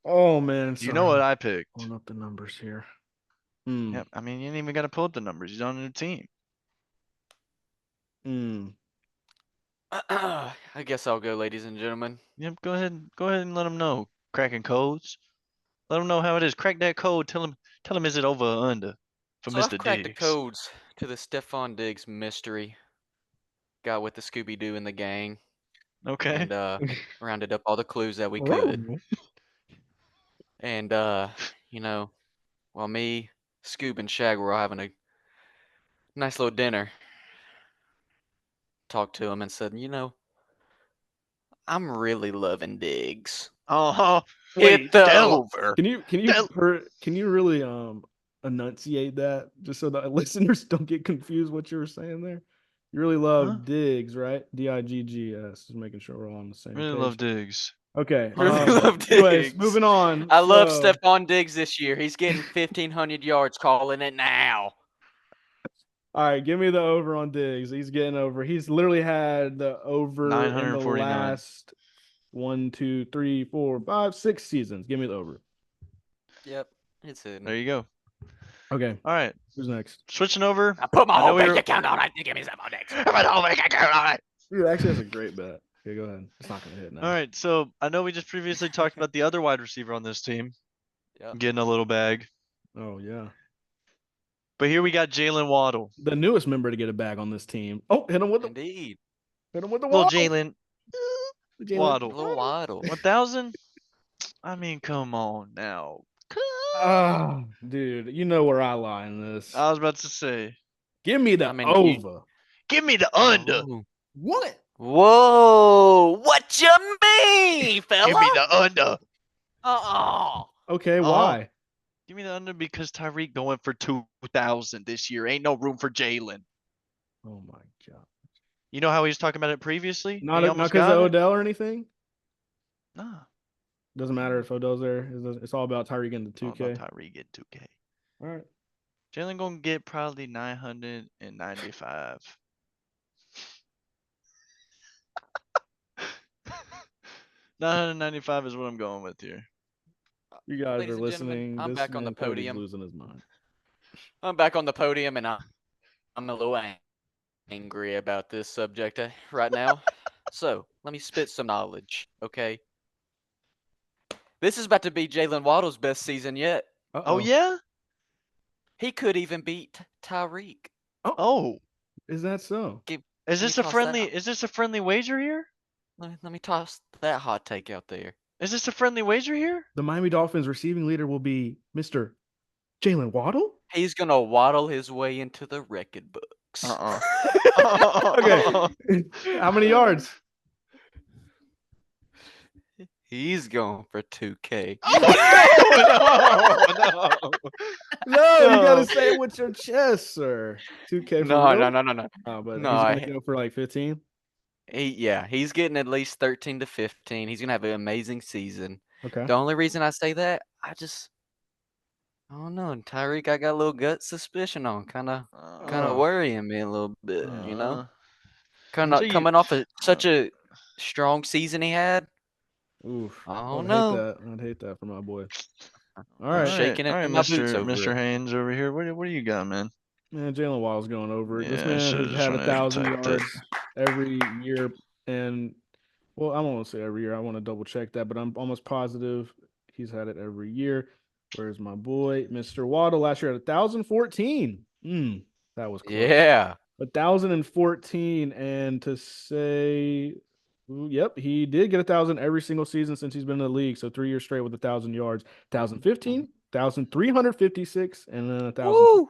Oh man, You know what I picked. pulling up the numbers here. Yep. I mean, you ain't even got to pull up the numbers. He's on a new team. I guess I'll go, ladies and gentlemen. Yep. Go ahead and let him know. Cracking codes. Let him know how it is. Crack that code. Tell him is it over or under for So I've Mr. cracked the Diggs. codes to the Stephon Diggs mystery. Got with the Scooby Doo and the gang. Okay. And rounded up all the clues that we could. And you know, while me, Scoob, and Shag were all having a nice little dinner, talked to him and said, you know, I'm really loving Diggs. Oh, Hit wait. the Tell him. over. Can you really enunciate that just so the listeners don't get confused what you were saying there? You really love Diggs, right? Diggs. Just making sure we're all on the same Really page. love Diggs. Okay. Really love Anyways, Diggs. moving on. I love Stephon Diggs this year. He's getting 1,500 yards. Calling it now. All right, give me the over on Diggs. He's getting over. He's literally had the over in the 949. last 1, 2, 3, 4, 5, 6 seasons. Give me the over. Yep, it's in. There you go. Okay. All right. Who's next? Switching over. I put my whole we bank were- account on it. Give me Stephon Diggs. Dude, actually, that's a great bet. Okay, go ahead. It's not going to hit now. All right. So I know we just previously talked about the other wide receiver on this team Yep. getting a little bag. Oh, yeah. But here we got Jalen Waddle. The newest member to get a bag on this team. Oh, hit him with the Indeed. Waddle. Little Jalen Little Waddle. Waddle. 1,000? I mean, come on now. Ah, dude, you know where I lie in this. I was about to say. Give me the I mean, over. Give me the under. Oh, What? Whoa! What you mean, fella? Give me the under. Okay, Oh, why? give me the under because Tyreek going for 2,000 this year. Ain't no room for Jalen. Oh my god. You know how he was talking about it previously? And he Not almost because of got it? Odell or anything. Nah. Doesn't matter if Odell's there. It's all about Tyreek getting the All about 2K. Tyreek getting 2K. All right. Jalen gonna get probably 995. 995 is what I'm going with here. You guys Ladies are and gentlemen, listening. I'm This back on the man Cody's podium. losing his mind. I'm back on the podium, and I'm a little angry about this subject right now. So let me spit some knowledge, okay? This is about to be Jalen Waddle's best season yet. Oh yeah? He could even beat Tyreek. Oh. Is that so? Is Let me this a toss that friendly out. is this a friendly wager here? Let me toss that hot take out there. Is this a friendly wager here? The Miami Dolphins receiving leader will be Mr. Jalen Waddle? He's gonna waddle his way into the record books. Okay. How many yards? He's going for 2K. Oh, no. No, you gotta No. say it with your chest, sir. 2K for No, real? no. But No, he's gonna go for like 15. He's getting at least 13 to 15. He's gonna have an amazing season. Okay. The only reason I say that, I don't know. Tyreek, I got a little gut suspicion on, kind of Oh. worrying me a little bit. You know, Uh, kind so of you coming off of such a strong season he had. Oof. I I don't would hate know. that. I'd hate that for my boy. All I'm right. shaking it all right, in my boots Mr. over Mr. it. Haynes over here. What do you got, man? Man, Jalen Waddle's going over it. This Yeah, I man should have has just had went ahead and 1,000 typed it. yards every year, and well, I won't say every year. I want to double check that, but I'm almost positive he's had it every year. Where's my boy, Mr. Waddle? Last year at 1,014. That was close. Yeah. 1,014, and to say, yep, he did get 1,000 every single season since he's been in the league. So 3 years straight with 1,000 yards. 1,015, 1,356, and then 1,000. Woo!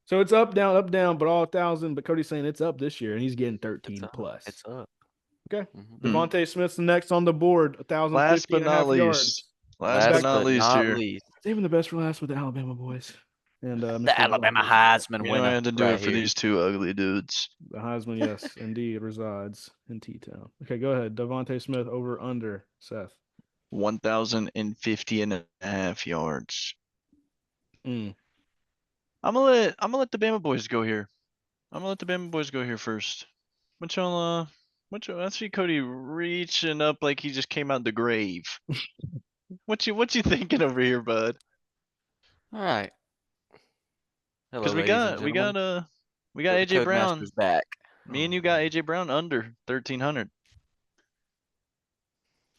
So it's up, down, but all 1,000. But Cody's saying it's up this year, and he's getting 13 plus. It's up. Okay. Mhm. Devontae Smith's the next on the board, 1,050 and a half yards. Last but not least here. Saving the best for last with the Alabama boys. And The Mr. Alabama Waddle. Heisman You know I winner. had to do right it for here. these two ugly dudes. The Heisman, yes, indeed, resides in T-Town. Okay, go ahead. Devontae Smith over under, Seth. 1,050 and a half yards. Mm. I'm gonna let the Bama boys go here. First. I see Cody reaching up like he just came out the grave. What you thinking over here, bud? All right. Hello, Because we ladies and got gentlemen. The AJ Brown. Codemaster's back. Me and you got AJ Brown under 1,300.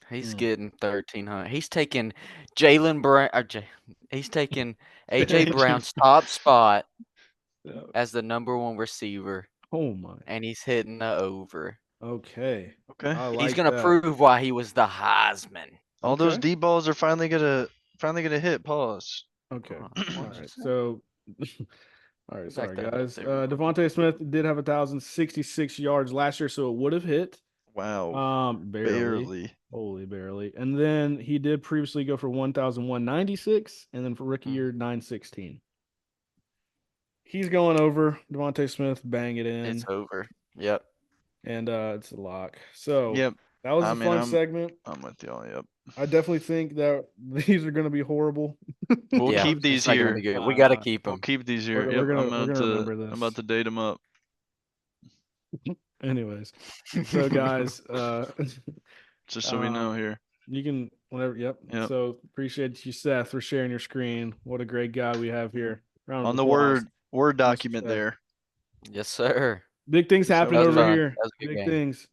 He's getting 1,300. He's taking Jalen Brown. He's taking AJ Brown's top spot as the #1 receiver, Oh my. and he's hitting the over. Okay. Okay. I like He's gonna that. prove why he was the Heisman. All those Okay. deep balls are finally gonna hit. Pause. Okay. All All right. So, all right. Back Sorry, that up guys. there, Mark. Devontae Smith did have 1,066 yards last year, so it would have hit. Wow. Barely. Holy barely. And then he did previously go for 1,196, and then for rookie year 916. He's going over. Devontae Smith, bang it in. It's over. Yep. And it's a lock. So Yep. that was I a mean, fun segment. I'm with y'all. Yep. I definitely think that these are going to be horrible. We'll Yeah, keep it's these not gonna here. be good. We got to keep We'll them. keep these here. We're Yep. gonna remember this. I'm about to date them up. Anyways, so guys, Just so we know here. you can whenever. Yep. Yep. So appreciate you, Seth, for sharing your screen. What a great guy we have here. Round of On the applause. Word document Seth. there. Yes, sir. Big things So happening That was over fun. here. That was a good Big game. things.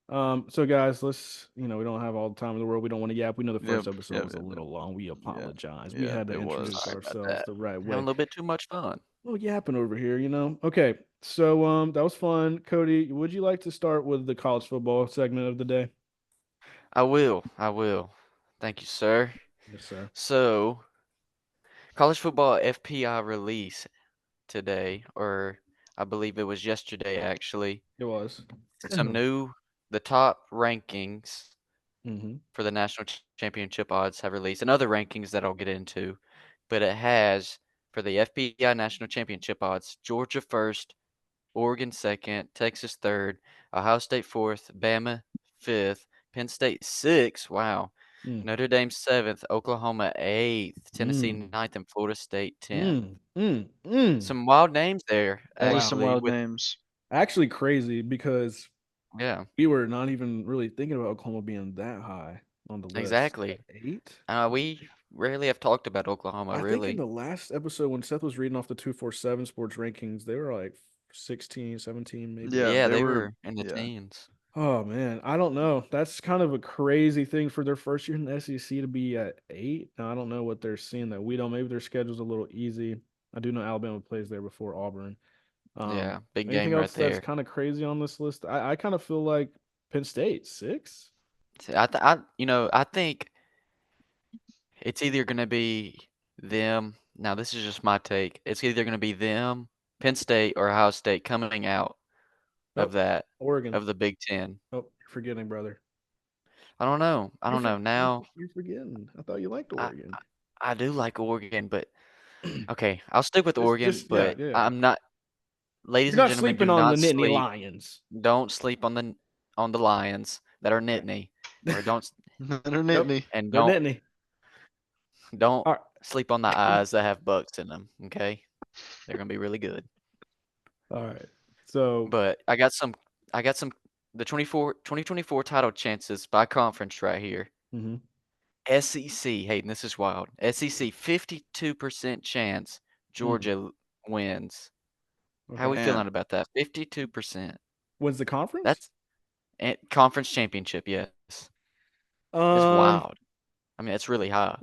So guys, let's we don't have all the time in the world. We don't want to yap. We know the first episode was a little long. We apologize. We had to introduce Sorry about ourselves that. the right Having way. a little bit too much fun. Well, yapping over here, Okay, so that was fun. Cody, would you like to start with the college football segment of the day? I will. Thank you, sir. Yes, sir. So, college football FPI release today, or I believe it was yesterday actually, It was. the top rankings Mm-hmm. for the national championship odds have released, and other rankings that I'll get into. But it has for the FBI national championship odds: Georgia first, Oregon second, Texas third, Ohio State fourth, Bama fifth, Penn State sixth. Wow. Mm, Notre Dame seventh, Oklahoma eighth, Tennessee mm, ninth, and Florida State 10th. mm, mm, mm. Some wild names there, That is Wow. some actually. wild With names. Actually, crazy because yeah, we were not even really thinking about Oklahoma being that high on the list. At exactly. 8? We rarely have talked about Oklahoma, I think in really. the last episode when Seth was reading off the 247 sports rankings, they were like 16, 17, maybe. Yeah, Yeah, they they were. were in the Yeah, teens. Oh man, I don't know. That's kind of a crazy thing for their first year in the SEC to be at 8. Now, I don't know what they're seeing that we don't. Maybe their schedule's a little easy. I do know Alabama plays there before Auburn. Yeah, big Anything game right else that's there. kind of crazy on this list? I kind of feel like Penn State 6. See, I think it's either gonna be them. Now, this is just my take. It's either gonna be them, Penn State, or Ohio State coming out of Nope, that Oregon. of the Big Ten. Oh, you're forgetting, brother. I don't know. I You're don't for, know. Now, you're forgetting. I thought you liked I Oregon. I do like Oregon, but okay, I'll stick with Oregon. Just yeah, But yeah. I'm not, You're ladies and not gentlemen, sleeping do on the not Nittany sleep. Lions. Don't sleep on the Lions that are Okay. Nittany, or don't Nope, Nittany. and no don't Nittany. don't All right. sleep on the eyes that have bucks in them. Okay, they're gonna be really good. All right. So, But I got some the 2024 title chances by conference right here. mhm, SEC, Hayden, this is wild. SEC 52% chance mm, Georgia wins. How are okay. we Man, feeling about that? 52%. When's the conference? That's conference championship, yes. It's Um, wild. I mean, it's really high.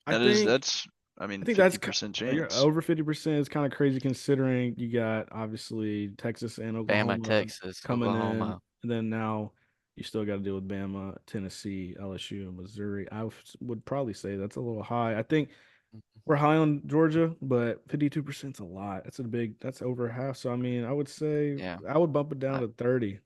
I that is think that's. I I mean, think that's 50% you're chance. over 50% is kind of crazy considering you got obviously Texas and Bama, Oklahoma Texas, coming in, Oklahoma. and then now you still got to deal with Bama, Tennessee, LSU, and Missouri. Would probably say that's a little high. I think Mhm. we're high on Georgia, but 52% is a lot. That's over half. So I mean, I would say Yeah. I would bump it down I, to 30,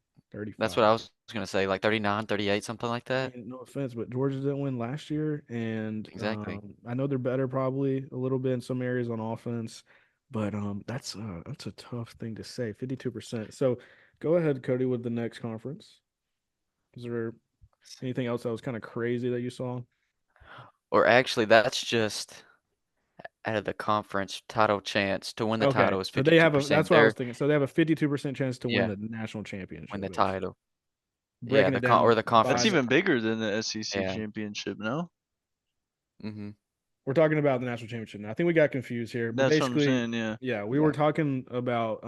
that's 35. what I was gonna say, like 39, 38, something like I that. mean, no offense, but Georgia didn't win last year, and Exactly. I know they're better probably a little bit in some areas on offense, but that's a tough thing to say. 52%. So go ahead, Cody, with the next conference. Is there anything else that was kind of crazy that you saw? Or actually, that's just out of the conference title chance to win the Okay, title is so they have a. 52%. That's what I was thinking. So they have a 52% chance to win Yeah, the national win championship, the basically. title. Yeah, Breaking it down the That's by conference. the. even bigger than the SEC Yeah. championship. No, Mhm. We're talking about the national championship now. I think we got confused here, but that's what I'm basically, saying. Yeah, yeah, we were Yeah. talking about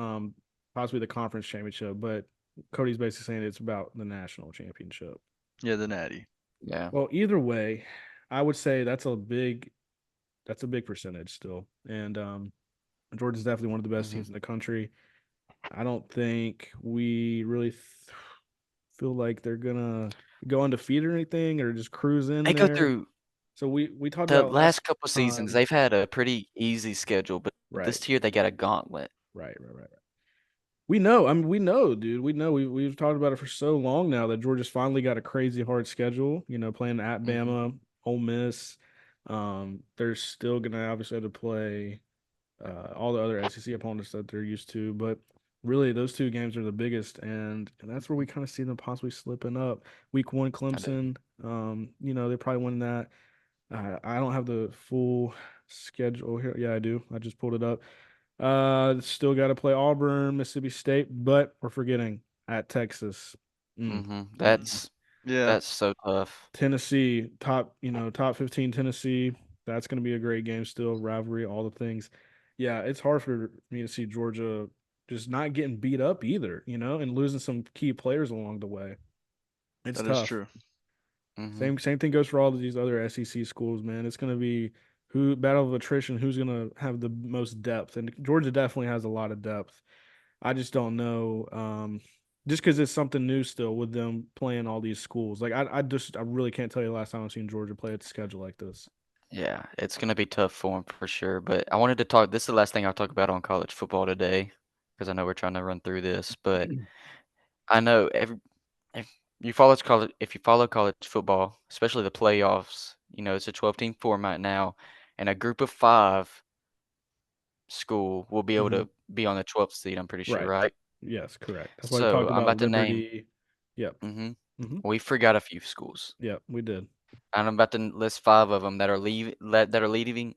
possibly the conference championship, but Cody's basically saying it's about the national championship. yeah, the Natty. Yeah. Well, either way, I would say that's a big percentage still. And Georgia's definitely one of the best Mhm. teams in the country. I don't think we really feel like they're gonna go undefeated or anything or just cruise in They go there. through So we talked the about last last couple seasons, time. they've had a pretty easy schedule, but Right, this year they got a gauntlet. right. We know. I mean, we know, dude. We know. We've talked about it for so long now that Georgia's finally got a crazy hard schedule. You know, playing at Mhm. Bama, Ole Miss. They're still gonna obviously have to play all the other SEC opponents that they're used to, but really those two games are the biggest, and that's where we kind of see them possibly slipping up. Week 1, I do. Clemson. You know, they probably win that. I don't have the full schedule here. Yeah, I do. I just pulled it up. Still got to play Auburn, Mississippi State, but we're forgetting at Texas. Mm, Mhm. mm. Yeah, That's so tough. Tennessee, top 15 Tennessee. That's going to be a great game still, rivalry, all the things. Yeah, it's hard for me to see Georgia just not getting beat up either, and losing some key players along the way. It's that is tough. true. Mhm. Same thing goes for all of these other SEC schools, man. It's going to be who battle of attrition, who's going to have the most depth, and Georgia definitely has a lot of depth. I just don't know, just because it's something new still with them playing all these schools. Like I really can't tell you the last time I've seen Georgia play a schedule like this. Yeah, it's gonna be tough for him for sure. But I wanted to talk. This is the last thing I'll talk about on college football today, because I know we're trying to run through this. But I know if if you follow college football, especially the playoffs, it's a 12-team format now, and a group of 5 school will be able Hmm. to be on the 12th seed, I'm pretty sure, Right. right? Yes, correct. That's why we So talked I'm about about to name. Liberty. Yep. hmm Hmm. We forgot a few schools, Yep. We did. and I'm about to list 5 of them that are leading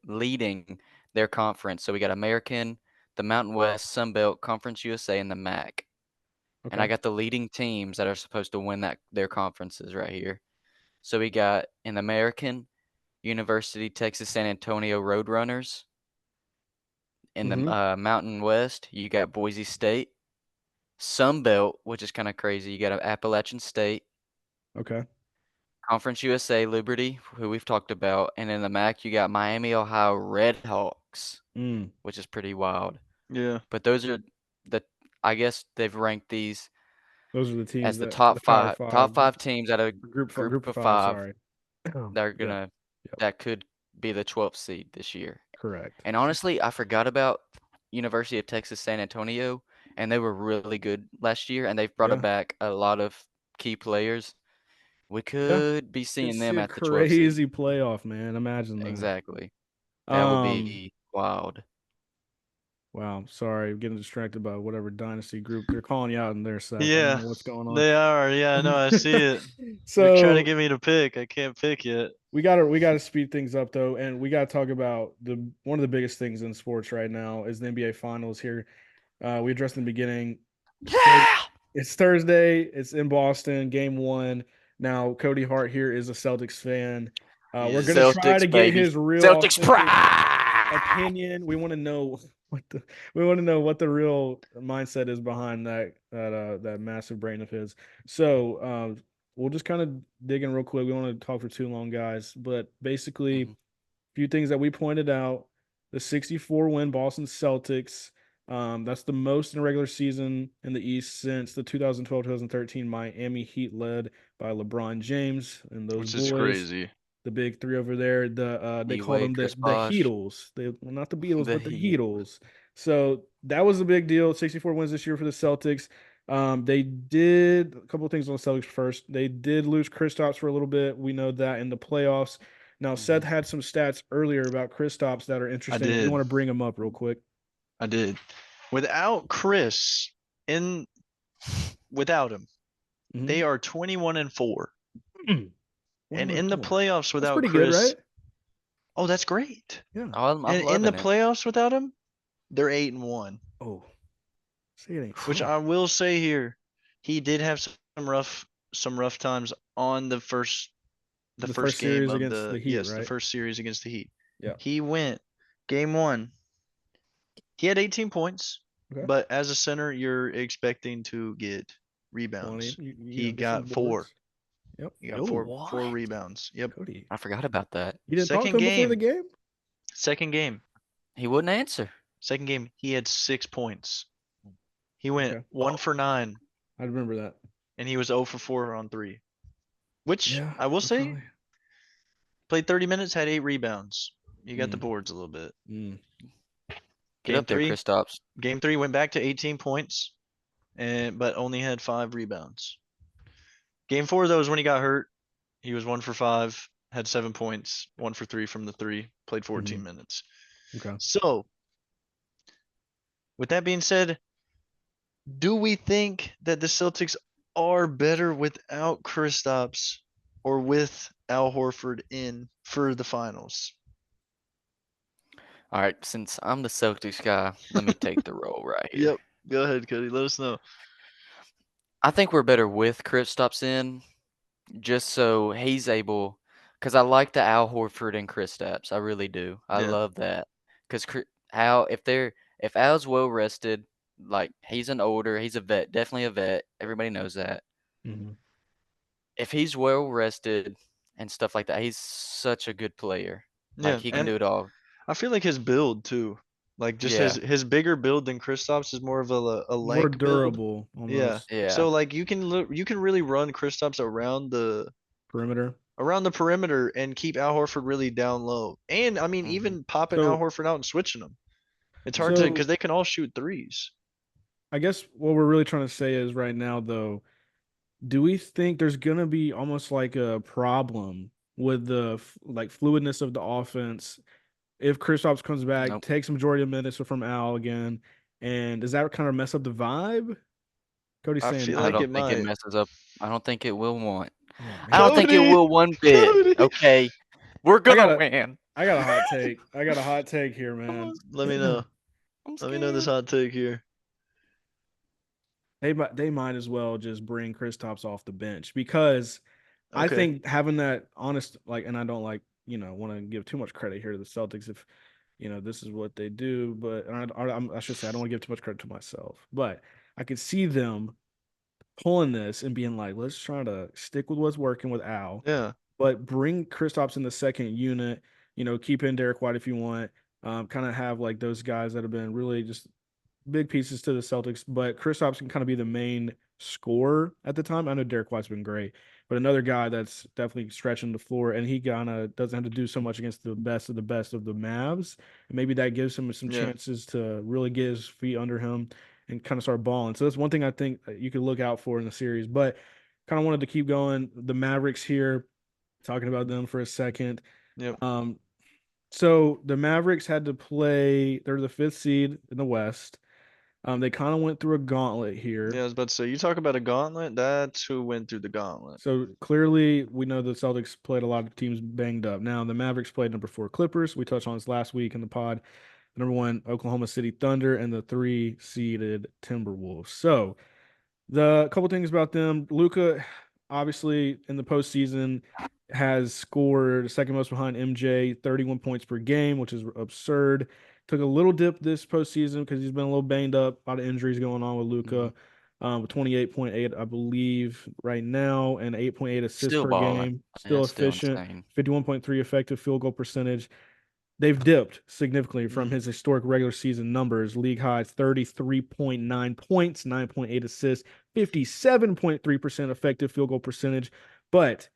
their conference. So we got American, the Mountain West, Sun Belt, Conference USA, and the MAC. And I Okay. got the leading teams that are supposed to win their conferences right here. So we got in the American, University Texas San Antonio Roadrunners. In the Hmm. Mountain West, you got Boise State. Sun Belt, which is kind of crazy, you got Appalachian State. Okay. Conference USA Liberty, who we've talked about, and in the MAC you got Miami, Ohio Redhawks, Mm. which is pretty wild. Yeah. But those are the I guess they've ranked these Those are the teams as the that the Power top Five, five teams out of a group group of of five. 5 Sorry. that are Yeah. gonna Yep. that could be the 12th seed this year. Correct. And honestly, I forgot about University of Texas San Antonio, and they were really good last year, and they've brought Yeah. back a lot of key players. We Yeah. could be Could seeing see them a at the 12th seed. crazy playoff, man. Imagine that. Exactly. That would Um. be wild. Wow. Sorry, I'm getting distracted by whatever dynasty group they're calling you out in there, Seth. I don't Yeah. know what's going They are. Yeah, I know. I see on. it. They're trying to So get me to pick. I can't pick yet. we gotta speed things up though, and we gotta talk about the one of the biggest things in sports right now is the NBA Finals here. We addressed in the beginning. Yeah! It's Thursday. It's in Boston. Game one. Now Cody Hart here is a Celtics fan. We're Yeah. gonna try Celtics, to get baby. his real Celtics authentic pride! opinion. We want to know what the we want to know what the real mindset is behind that massive brain of his. So we'll just kind of dig in real quick. We want to talk for too long, guys. But basically, Mhm. few things that we pointed out. The 64 win Boston Celtics. That's the most in a regular season in the East since the 2012-2013 Miami Heat led by LeBron James and those Which is boys, crazy. the big three over there. They called Mm-hmm. them D-Wade, the Chris the Bosh, Heatles. Not the Beatles, the but the Heat. Heatles. So that was a big deal. 64 wins this year for the Celtics. They did a couple of things on the Celtics first. They did lose Kristaps for a little bit. We know that in the playoffs. Now, Seth Mhm. had some stats earlier about Kristaps that are I interesting. We did. want to bring them up real quick. I did. Without Chris, in without him, Mm-hmm. they are 21-4. And in the 1-4. playoffs That's without pretty good, Chris, right? oh, that's great. Yeah. I'm And in the loving it. playoffs without him, they're 8-1. Oh, see, it ain't Which true. I will say here, he did have some rough times on the The first first game series of against the the Heat, yes, the right? first series against the Heat. Yeah. He went game 1. He had 18 points, Okay. but as a center, you're expecting to get 20. rebounds. You He know, get some got 4. boards. Yep. He got Oh, four What? rebounds. Yep. Cody. I forgot about that. You didn't talk to Second him before the game. game? Second game. He wouldn't answer. Second game. He had 6 points. He went Okay. 1 for 9, I remember that. and he was 0 for 4 on 3. Which Yeah, I will I say, probably. played 30 minutes, had 8 rebounds. You got the Mm, boards a little bit. mm. Get Game up there, three. Kristaps. Game 3 went back to 18 points, but only had 5 rebounds. Game 4 though is when he got hurt. He was 1 for 5, had 7 points, 1 for 3 from the 3, played 14 Mhm. minutes. Okay. So, with that being said, do we think that the Celtics are better without Kristaps or with Al Horford in for the finals? All right, since I'm the Celtics guy, let me take the role right here. Yep. Go ahead, Cody. Let us know. I think we're better with Kristaps in, just so he's able, because I like the Al Horford and Kristaps. I really do. I Yeah. love that. Because Al, if Al's well rested, like he's a vet, definitely a vet. Everybody knows that. Mhm. If he's well rested and stuff like that, he's such a good player. Like Yeah. he can And do it all. I feel like his build too. Like just his Yeah, his bigger build than Kristaps is more of a More lank build. durable, Yeah. almost yeah. So like you can really run Kristaps perimeter. around the perimeter and keep Al Horford really down low. And I mean hmm even popping Al So, Horford out and switching them. It's hard to so because they can all shoot threes. I guess what we're really trying to say is right now, though, do we think there's gonna be almost like a problem with the like fluidness of the offense if Kristaps comes back, Nope. takes majority of minutes from Al again, and does that kind of mess up the vibe? Cody's I saying feel I no. like don't it think it might. messes up. I don't think it will want. Oh I don't man, think it Cody, will one bit. Cody. Okay. We're I gonna got a win. I got a hot take. I got a hot take here, I'm, man. Let me know. I'm Let me know this scared. hot take here. They might as well just bring Kristaps off the bench because I Okay. think having that honest like, and I don't like want to give too much credit here to the Celtics if this is what they do, but I should say I don't want to give too much credit to myself, but I could see them pulling this and being like, let's try to stick with what's working with Al, Yeah. but bring Kristaps in the second unit. Keep in Derek White if you want. Kind of have like those guys that have been really just big pieces to the Celtics, but Kristaps can kind of be the main scorer at the time. I know Derek White's been great, but another guy that's definitely stretching the floor, and he kind of doesn't have to do so much against the best of the Mavs. And maybe that gives him some Yeah. chances to really get his feet under him and kind of start balling. So that's one thing I think that you could look out for in the series. But kind of wanted to keep going. The Mavericks here, talking about them for a second. Yep. Um, so the Mavericks had to play. They're the fifth seed in the West. They kind of went through a gauntlet Yeah, here. I was about to say, you talk about a gauntlet. That's who went through the gauntlet. So clearly, we know the Celtics played a lot of teams banged up. Now, the Mavericks played number 4 Clippers. We touched on this last week in the pod. Number 1 Oklahoma City Thunder and the 3 seeded Timberwolves. So the couple things about them, Luka, obviously in the postseason, has scored second most behind MJ, 31 points per game, which is absurd. Took a little dip this postseason because he's been a little banged up. A lot of injuries going on with Hmm. Luka. With 28.8, I believe, right now, and 8.8 assists Still per balling. game. I mean, Still that's still efficient. insane. 51.3 effective field goal percentage. They've dipped significantly from Mm. his historic regular season numbers. League high 33.9 points, 9.8 assists, 57.3% effective field goal percentage. But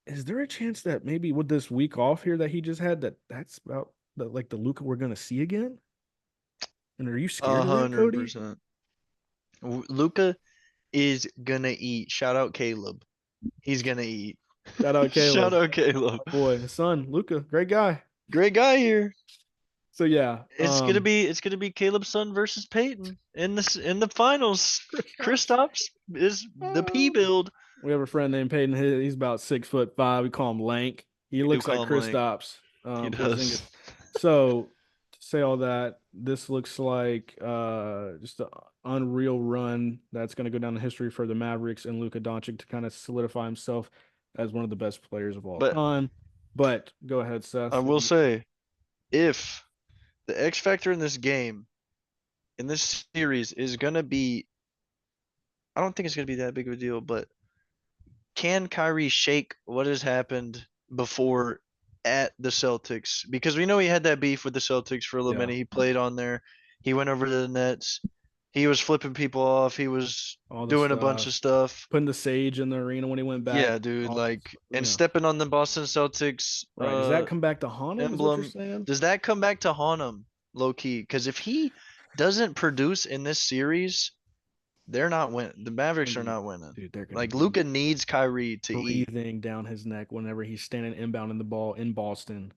is there a chance that maybe with this week off here that he just had that's about the Luka we're gonna see again? And are you scared of that, Cody? 100%. Luca is gonna eat. Shout out Caleb. He's gonna eat. Shout out Shout Caleb, out Caleb. my boy, his son, Luka, great guy. Great guy here. So yeah, It's gonna be Caleb's son versus Peyton in the finals. Kristaps. Kristaps is the P build. We have a friend named Peyton. He's about 6'5". We call him Lank. He We do looks like call him Link. Kristaps, He Porzingis. does. So to say all that, this looks like just an unreal run that's going to go down in history for the Mavericks and Luka Doncic to kind of solidify himself as one of the best players of all But time. But go ahead, I Seth. will say, if the X factor in this game, in this series, is gonna be, I don't think it's gonna be that big of a deal, but can Kyrie shake what has happened before at the Celtics? Because we know he had that beef with the Celtics for a little Yeah, minute. He played on there. He went over to the Nets. He was flipping people off. He was all the doing a bunch of stuff. stuff. Putting the sage in the arena when he went back. Yeah, dude, All like, and yeah. stepping on the Boston Celtics Right. Does that come back to haunt him? Is what you're emblem. saying? Does that come back to haunt him, low key? Because if he doesn't produce in this series, they're not winning. The Mavericks are not winning. Dude, they're gonna Like be Luca needs Kyrie to eat. breathing down his neck whenever he's standing inbound in the ball in Boston.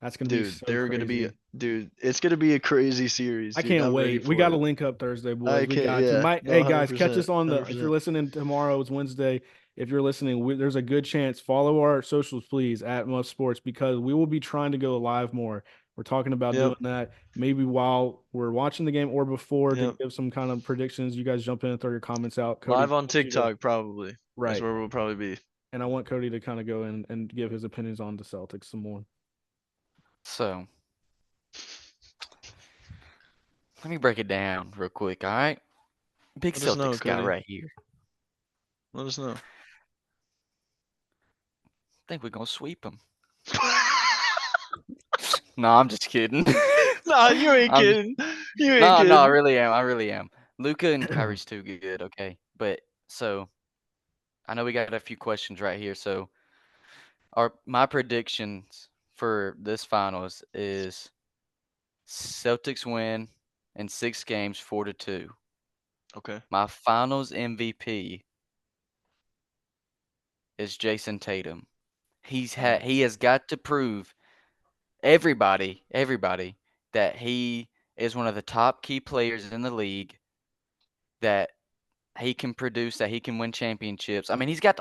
That's gonna be Dude, so they're gonna be crazy. dude, it's gonna be a crazy series, I dude. can't I'm ready wait. We for got to it. link up Thursday, boys. I We can't, got to. yeah. My No, hey guys, catch 100%. us on the. If you're 100%. listening tomorrow, it's Wednesday. If you're listening, there's a good chance. Follow our socials, please, at Muff Sports, because we will be trying to go live more. We're talking about Yep. doing that maybe while we're watching the game or before to Yep. give some kind of predictions. You guys jump in and throw your comments out. Cody, Live on I want you to TikTok probably. That's right, where we'll probably be. and I want Cody to kind of go in and give his opinions on the Celtics some more. So let me break it down real quick, all right? Big Let us know, Celtics guy Cody. right here. Let us know. Think we're gonna sweep them. No, I'm just kidding. Nah, you ain't I'm just, kidding. You ain't no, I kidding. really am. I really am. Luca and Kyrie's too good, okay? But so I know we got a few questions right here. So my predictions for this finals is Celtics win in 6 games, 4-2. Okay. My Finals MVP is Jason Tatum. He has got to prove everybody that he is one of the top key players in the league, that he can produce, that he can win championships. I mean, he's got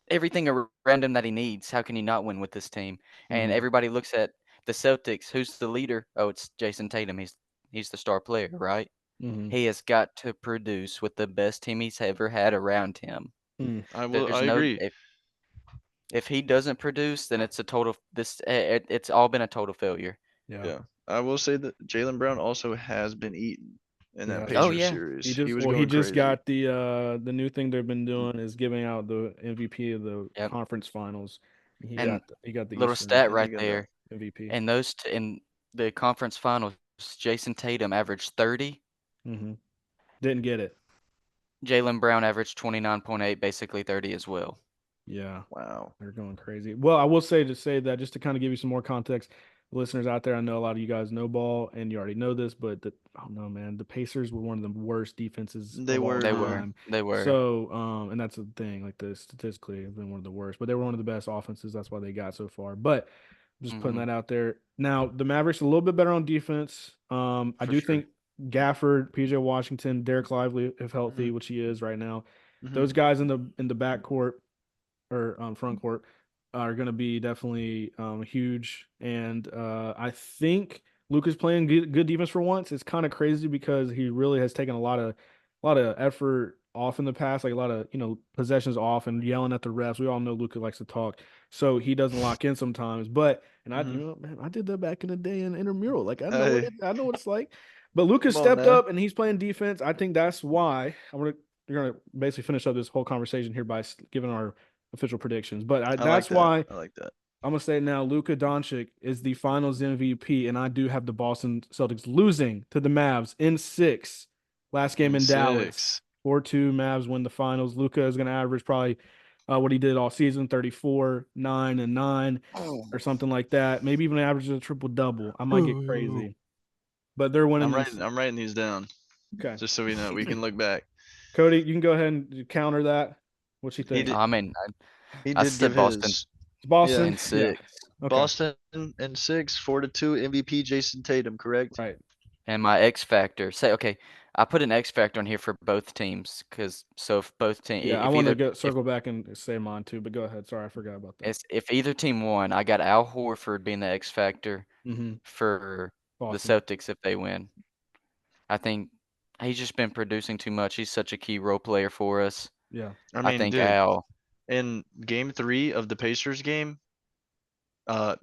everything around him that he needs. How can he not win with this team? And Mhm. everybody looks at the Celtics. Who's the leader? Oh, it's Jason Tatum. He's the star player, right? Mhm. He has got to produce with the best team he's ever had around him. Mm. There's I no agree. if he doesn't produce, then it's a total it's all been a total failure. Yeah. Yeah. I will say that Jalen Brown also has been eaten in that Yeah. Oh Pacers yeah. series. He He just was well, he going just crazy. got the new thing they've been doing is giving out the MVP of the Yep. conference finals. And He got the little Eastern stat And he right got that. there. MVP. And in the conference finals, Jason Tatum averaged 30. Mhm. Didn't get it. Jalen Brown averaged 29.8, basically 30 as well. Yeah. Wow. They're going crazy. Well, I will say that just to kind of give you some more context, listeners out there, I know a lot of you guys know ball and you already know this, but oh no, man, the Pacers were one of the worst defenses They of all were, They bro. were. time. They were. So, and that's the thing, like the statistically have been one of the worst, but they were one of the best offenses. That's why they got so far. But just putting Mhm. that out there. Now, the Mavericks a little bit better on defense. I For do sure. think Gafford, PJ Washington, Derek Lively, if healthy, Hmm. which he is right now, Hmm. those guys in the backcourt or front court are going to be definitely huge. And I think Luka's playing good defense for once. It's kind of crazy because he really has taken a lot of effort off in the past, like a lot of possessions off and yelling at the refs. We all know Luka likes to talk, so he doesn't lock in sometimes. But and I, Hmm. man, I did that back in the day in intramural. Like Hey, I know what it's like. But Luka come on stepped now. up and he's playing defense. I think that's why we're gonna basically finish up this whole conversation here by giving our official predictions. But I like that's that. why I like that. I'm gonna say now Luka Doncic is the Finals MVP, and I do have the Boston Celtics losing to the Mavs in 6. Last game In in Dallas, 6. 4-2. Mavs win the Finals. Luka is gonna average probably what he did all season, 34, 9, and 9, or something like that. Maybe even average a triple double. I might get crazy, but they're winning in. I'm writing these down Okay, just so we know. We can look back. Cody, you can go ahead and counter that. What you He think? did I mean, he I did said give Boston his. It's Yeah. Boston. in Yeah. 6. Okay. Boston in 6, 4-2 MVP Jason Tatum, correct? Right. And my X factor. Say okay, I put an X factor on here for both teams because so if both team Yeah, I if want to either go if circle back and say mine too, but go ahead. Sorry, I forgot about that. if either team won, I got Al Horford being the X factor Mm-hmm. for the Boston. Celtics if they win. I think he's just been producing too much. He's such a key role player for us. Yeah. I I mean, think dude, Al in game 3 of the Pacers game,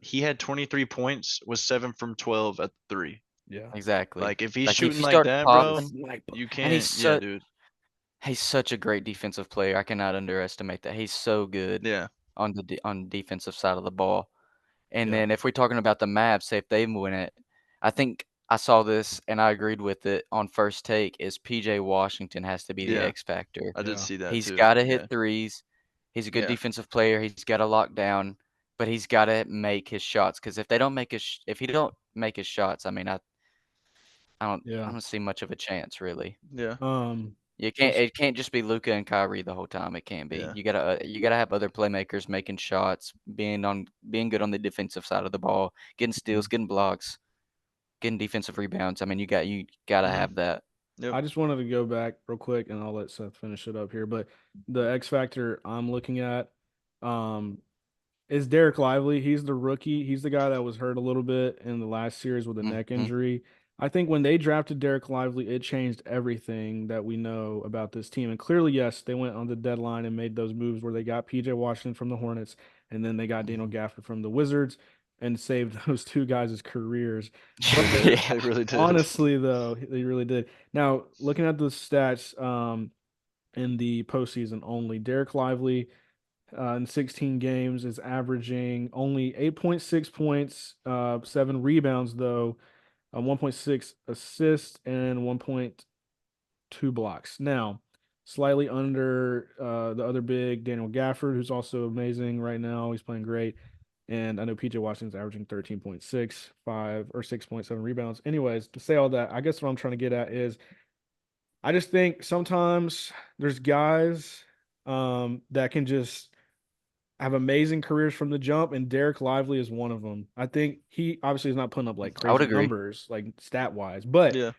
he had 23 points, was 7 from 12 at 3. Yeah. exactly. Like if he's Like if shooting he like starts that, He's a bro, popping, sniper. you and can't. Yeah, dude. he's such a great defensive player. I cannot underestimate that. He's so good Yeah. on on the defensive side of the ball. And Yeah. then if we're talking about the Mavs, say if they win it, I think I saw this and I agreed with it on first take is PJ Washington has to be the Yeah. X factor. I did Yeah. see that He's too. got to hit Yeah. threes. He's a good Yeah. defensive player. He's got to lock down, but he's got to make his shots because if they don't make if he don't make his shots, I mean, I Yeah. don't see much of a chance really. Yeah. Um, It can't just be Luca and Kyrie the whole time. It can't be. Yeah. You gotta have other playmakers making shots, being good on the defensive side of the ball, getting steals, getting blocks, getting defensive rebounds. I mean, you gotta Hmm. have that. Yep. I just wanted to go back real quick and I'll let Seth finish it up here. But the X factor I'm looking at, um, is Derek Lively. He's the rookie. He's the guy that was hurt a little bit in the last series with a neck Hmm. injury. I think when they drafted Derek Lively, it changed everything that we know about this team. And clearly, yes, they went on the deadline and made those moves where they got PJ Washington from the Hornets and then they got Daniel Hmm. Gafford from the Wizards and saved those two guys' careers. They But did. Yeah. They really did. honestly, though, they really did. Now, looking at the stats in the postseason only, Derek Lively in 16 games is averaging only 8.6 points, 7 rebounds, though, 1.6 assists, and 1.2 blocks. Now, slightly under the other big, Daniel Gafford, who's also amazing right now. He's playing great. And I know PJ Washington's averaging 13.65 or 6.7 rebounds. Anyways, to say all that, I guess what I'm trying to get at is I just think sometimes there's guys that can just have amazing careers from the jump, and Derek Lively is one of them. I think he obviously is not putting up like I would crazy agree. numbers, like stat wise, but Yeah.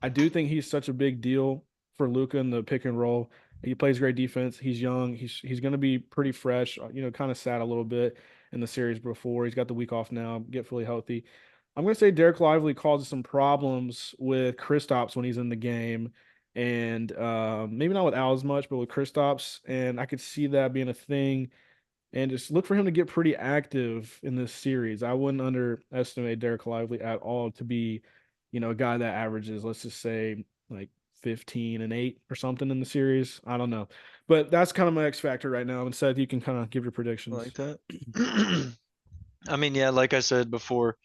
I do think he's such a big deal for Luka in the pick and roll. He plays great defense. He's young. He's going to be pretty fresh. Kind of sad a little bit in the series before. He's got the week off now. Get fully healthy. I'm going to say Derek Lively causes some problems with Kristaps when he's in the game, and maybe not with Al as much, but with Kristaps, and I could see that being a thing. And just look for him to get pretty active in this series. I wouldn't underestimate Derek Lively at all to be, a guy that averages, let's just say, like 15 and 8 or something in the series. I don't know. But that's kind of my X factor right now. And Seth, you can kind of give your I predictions. like that. I mean, yeah, like I said before,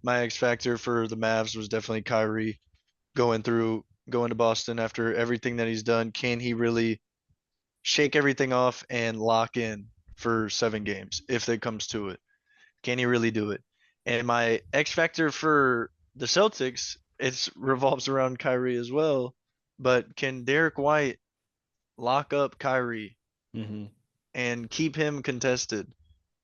my X factor for the Mavs was definitely Kyrie going to Boston after everything that he's done. Can he really shake everything off and lock in for 7 games if it comes to it? Can he really do it? And my X factor for the Celtics, it revolves around Kyrie as well. But can Derek White lock up Kyrie Mm-hmm. and keep him contested?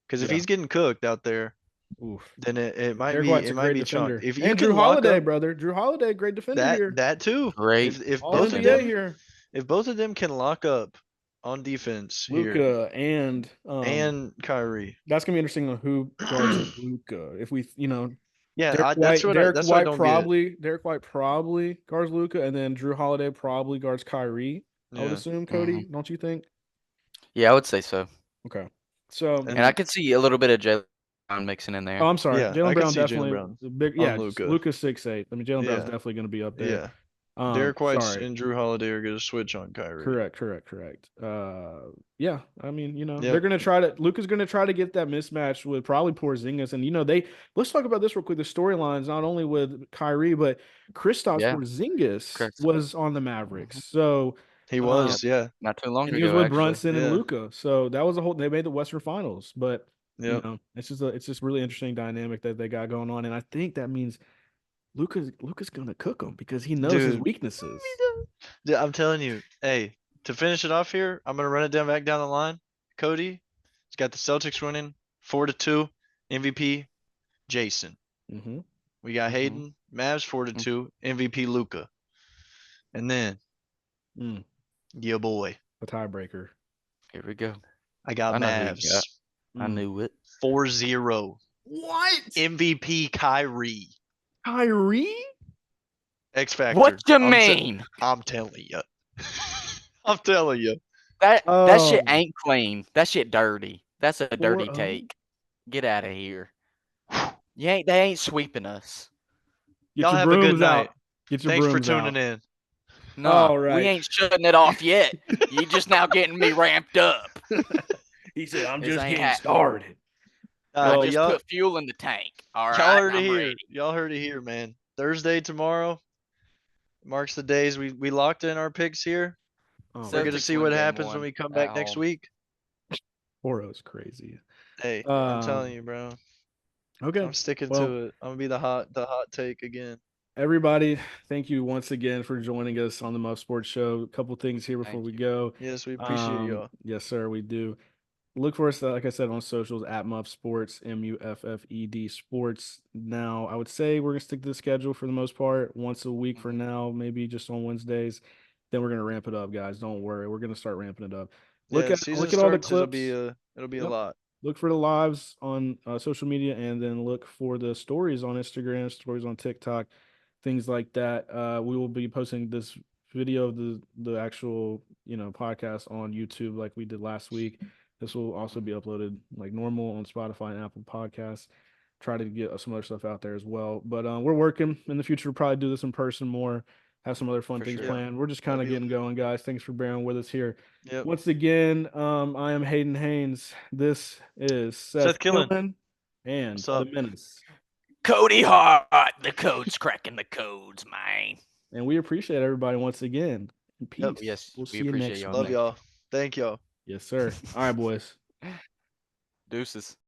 Because if Yeah. he's getting cooked out there, Oof. then it might Derek be White's a great chunked. defender. If you And can Drew lock Holiday, up brother. Drew Holiday, great defender here. that too, Great if All both of NBA them here. if both of them can lock up on defense here Luca and and Kyrie, that's gonna be interesting on who guards Luca. If we, yeah, Derek that's White, what Derek I White don't get. probably guards Luca, and then Drew Holiday probably guards Kyrie. I would Yeah, assume, hmm Cody. Don't you think? Yeah, I would say so. Okay. So, And I and could see a little bit of Jalen Brown mixing in there. I'm sorry, yeah, Jalen I could Brown see Jaylen definitely Brown big. on Yeah, Luca. Luca's 6'8". I mean, Jalen Brown's Yeah, definitely going to be up there. yeah. Derek White's Sorry. and Drew Holiday are gonna switch on Kyrie. Correct. Yeah, I mean, they're Yep. gonna try to. Luca's gonna try to get that mismatch with probably Porzingis, and let's talk about this real quick. The storylines not only with Kyrie, but Kristaps Yeah, Porzingis correct. was on the Mavericks, hmm so He um, Yep. was, yeah. Not too long and he was ago, with actually. Brunson and Yeah. Luca, so that was a whole. They made the Western Finals, but Yep. it's just really interesting dynamic that they got going on, and I think that means Luca's gonna cook him because he knows his Dude. weaknesses. Dude, I'm telling you, hey, to finish it off here, I'm gonna run it back down the line. Cody, he's got the Celtics winning 4-2. MVP, Jason. Mm-hmm. We got hmm Hayden, Mavs 4-2, MVP Luca. And then Mm, your boy. a tiebreaker. Here we go. I got I know who you got. Mavs I Mm. knew it. 4-0. What? MVP Kyrie. Kyrie? X Factor. What you mean? I'm telling you. I'm telling you. That shit Um, ain't clean. That shit dirty. That's a dirty 4-0? take. Get out of here. They ain't sweeping us. Get Y'all your have a good brooms night. out. Get your Thanks for brooms tuning out. in. Nah, All we right. ain't shutting it off yet. You just now getting me ramped up. He said, I'm This just ain't getting happening. started. I Well, just y'all, put fuel in the tank. All y'all right, heard it I'm here. ready. Y'all heard it here, man. Thursday tomorrow marks the days we locked in our picks here. oh, We're man. gonna Celtics see win what game happens when 1 we come at back next home. week. 4-0 is crazy. Hey, I'm Um, telling you, bro. Okay. I'm sticking Well, to it. I'm gonna be the hot take again. everybody, thank you once again for joining us on the Muff Sports Show. A couple things here before Thank we you. go. Yes, we appreciate y'all. Yes, sir, we do. Look for us, like I said, on socials at Muff Sports, Muffed Sports. Now, I would say we're gonna stick to the schedule for the most part, once a week for Mhm. now, maybe just on Wednesdays. Then we're gonna ramp it up, guys. Don't worry, we're gonna start ramping it up. Yeah, season Look at all the starts. clips. It'll be a Yep. lot. Look for the lives on social media, and then look for the stories on Instagram, stories on TikTok, things like that. We will be posting this video of the actual podcast on YouTube like we did last week. This will also be uploaded like normal on Spotify and Apple Podcasts. Try to get some other stuff out there as well. But we're working in the future to probably do this in person more, have some other fun For things sure. planned. We're just kind That'd of be getting going, guys. Thanks for bearing with us here. Yep. Once again, I am Hayden Haynes. This is Seth Killen. Killen and What's up? the Menace. Cody Hart, the code's cracking the codes, man. And we appreciate everybody once again. And peace. Yep. Yes, We'll we see you appreciate next y'all. Love week. y'all. Thank y'all. Yes, sir. All right, boys. Deuces.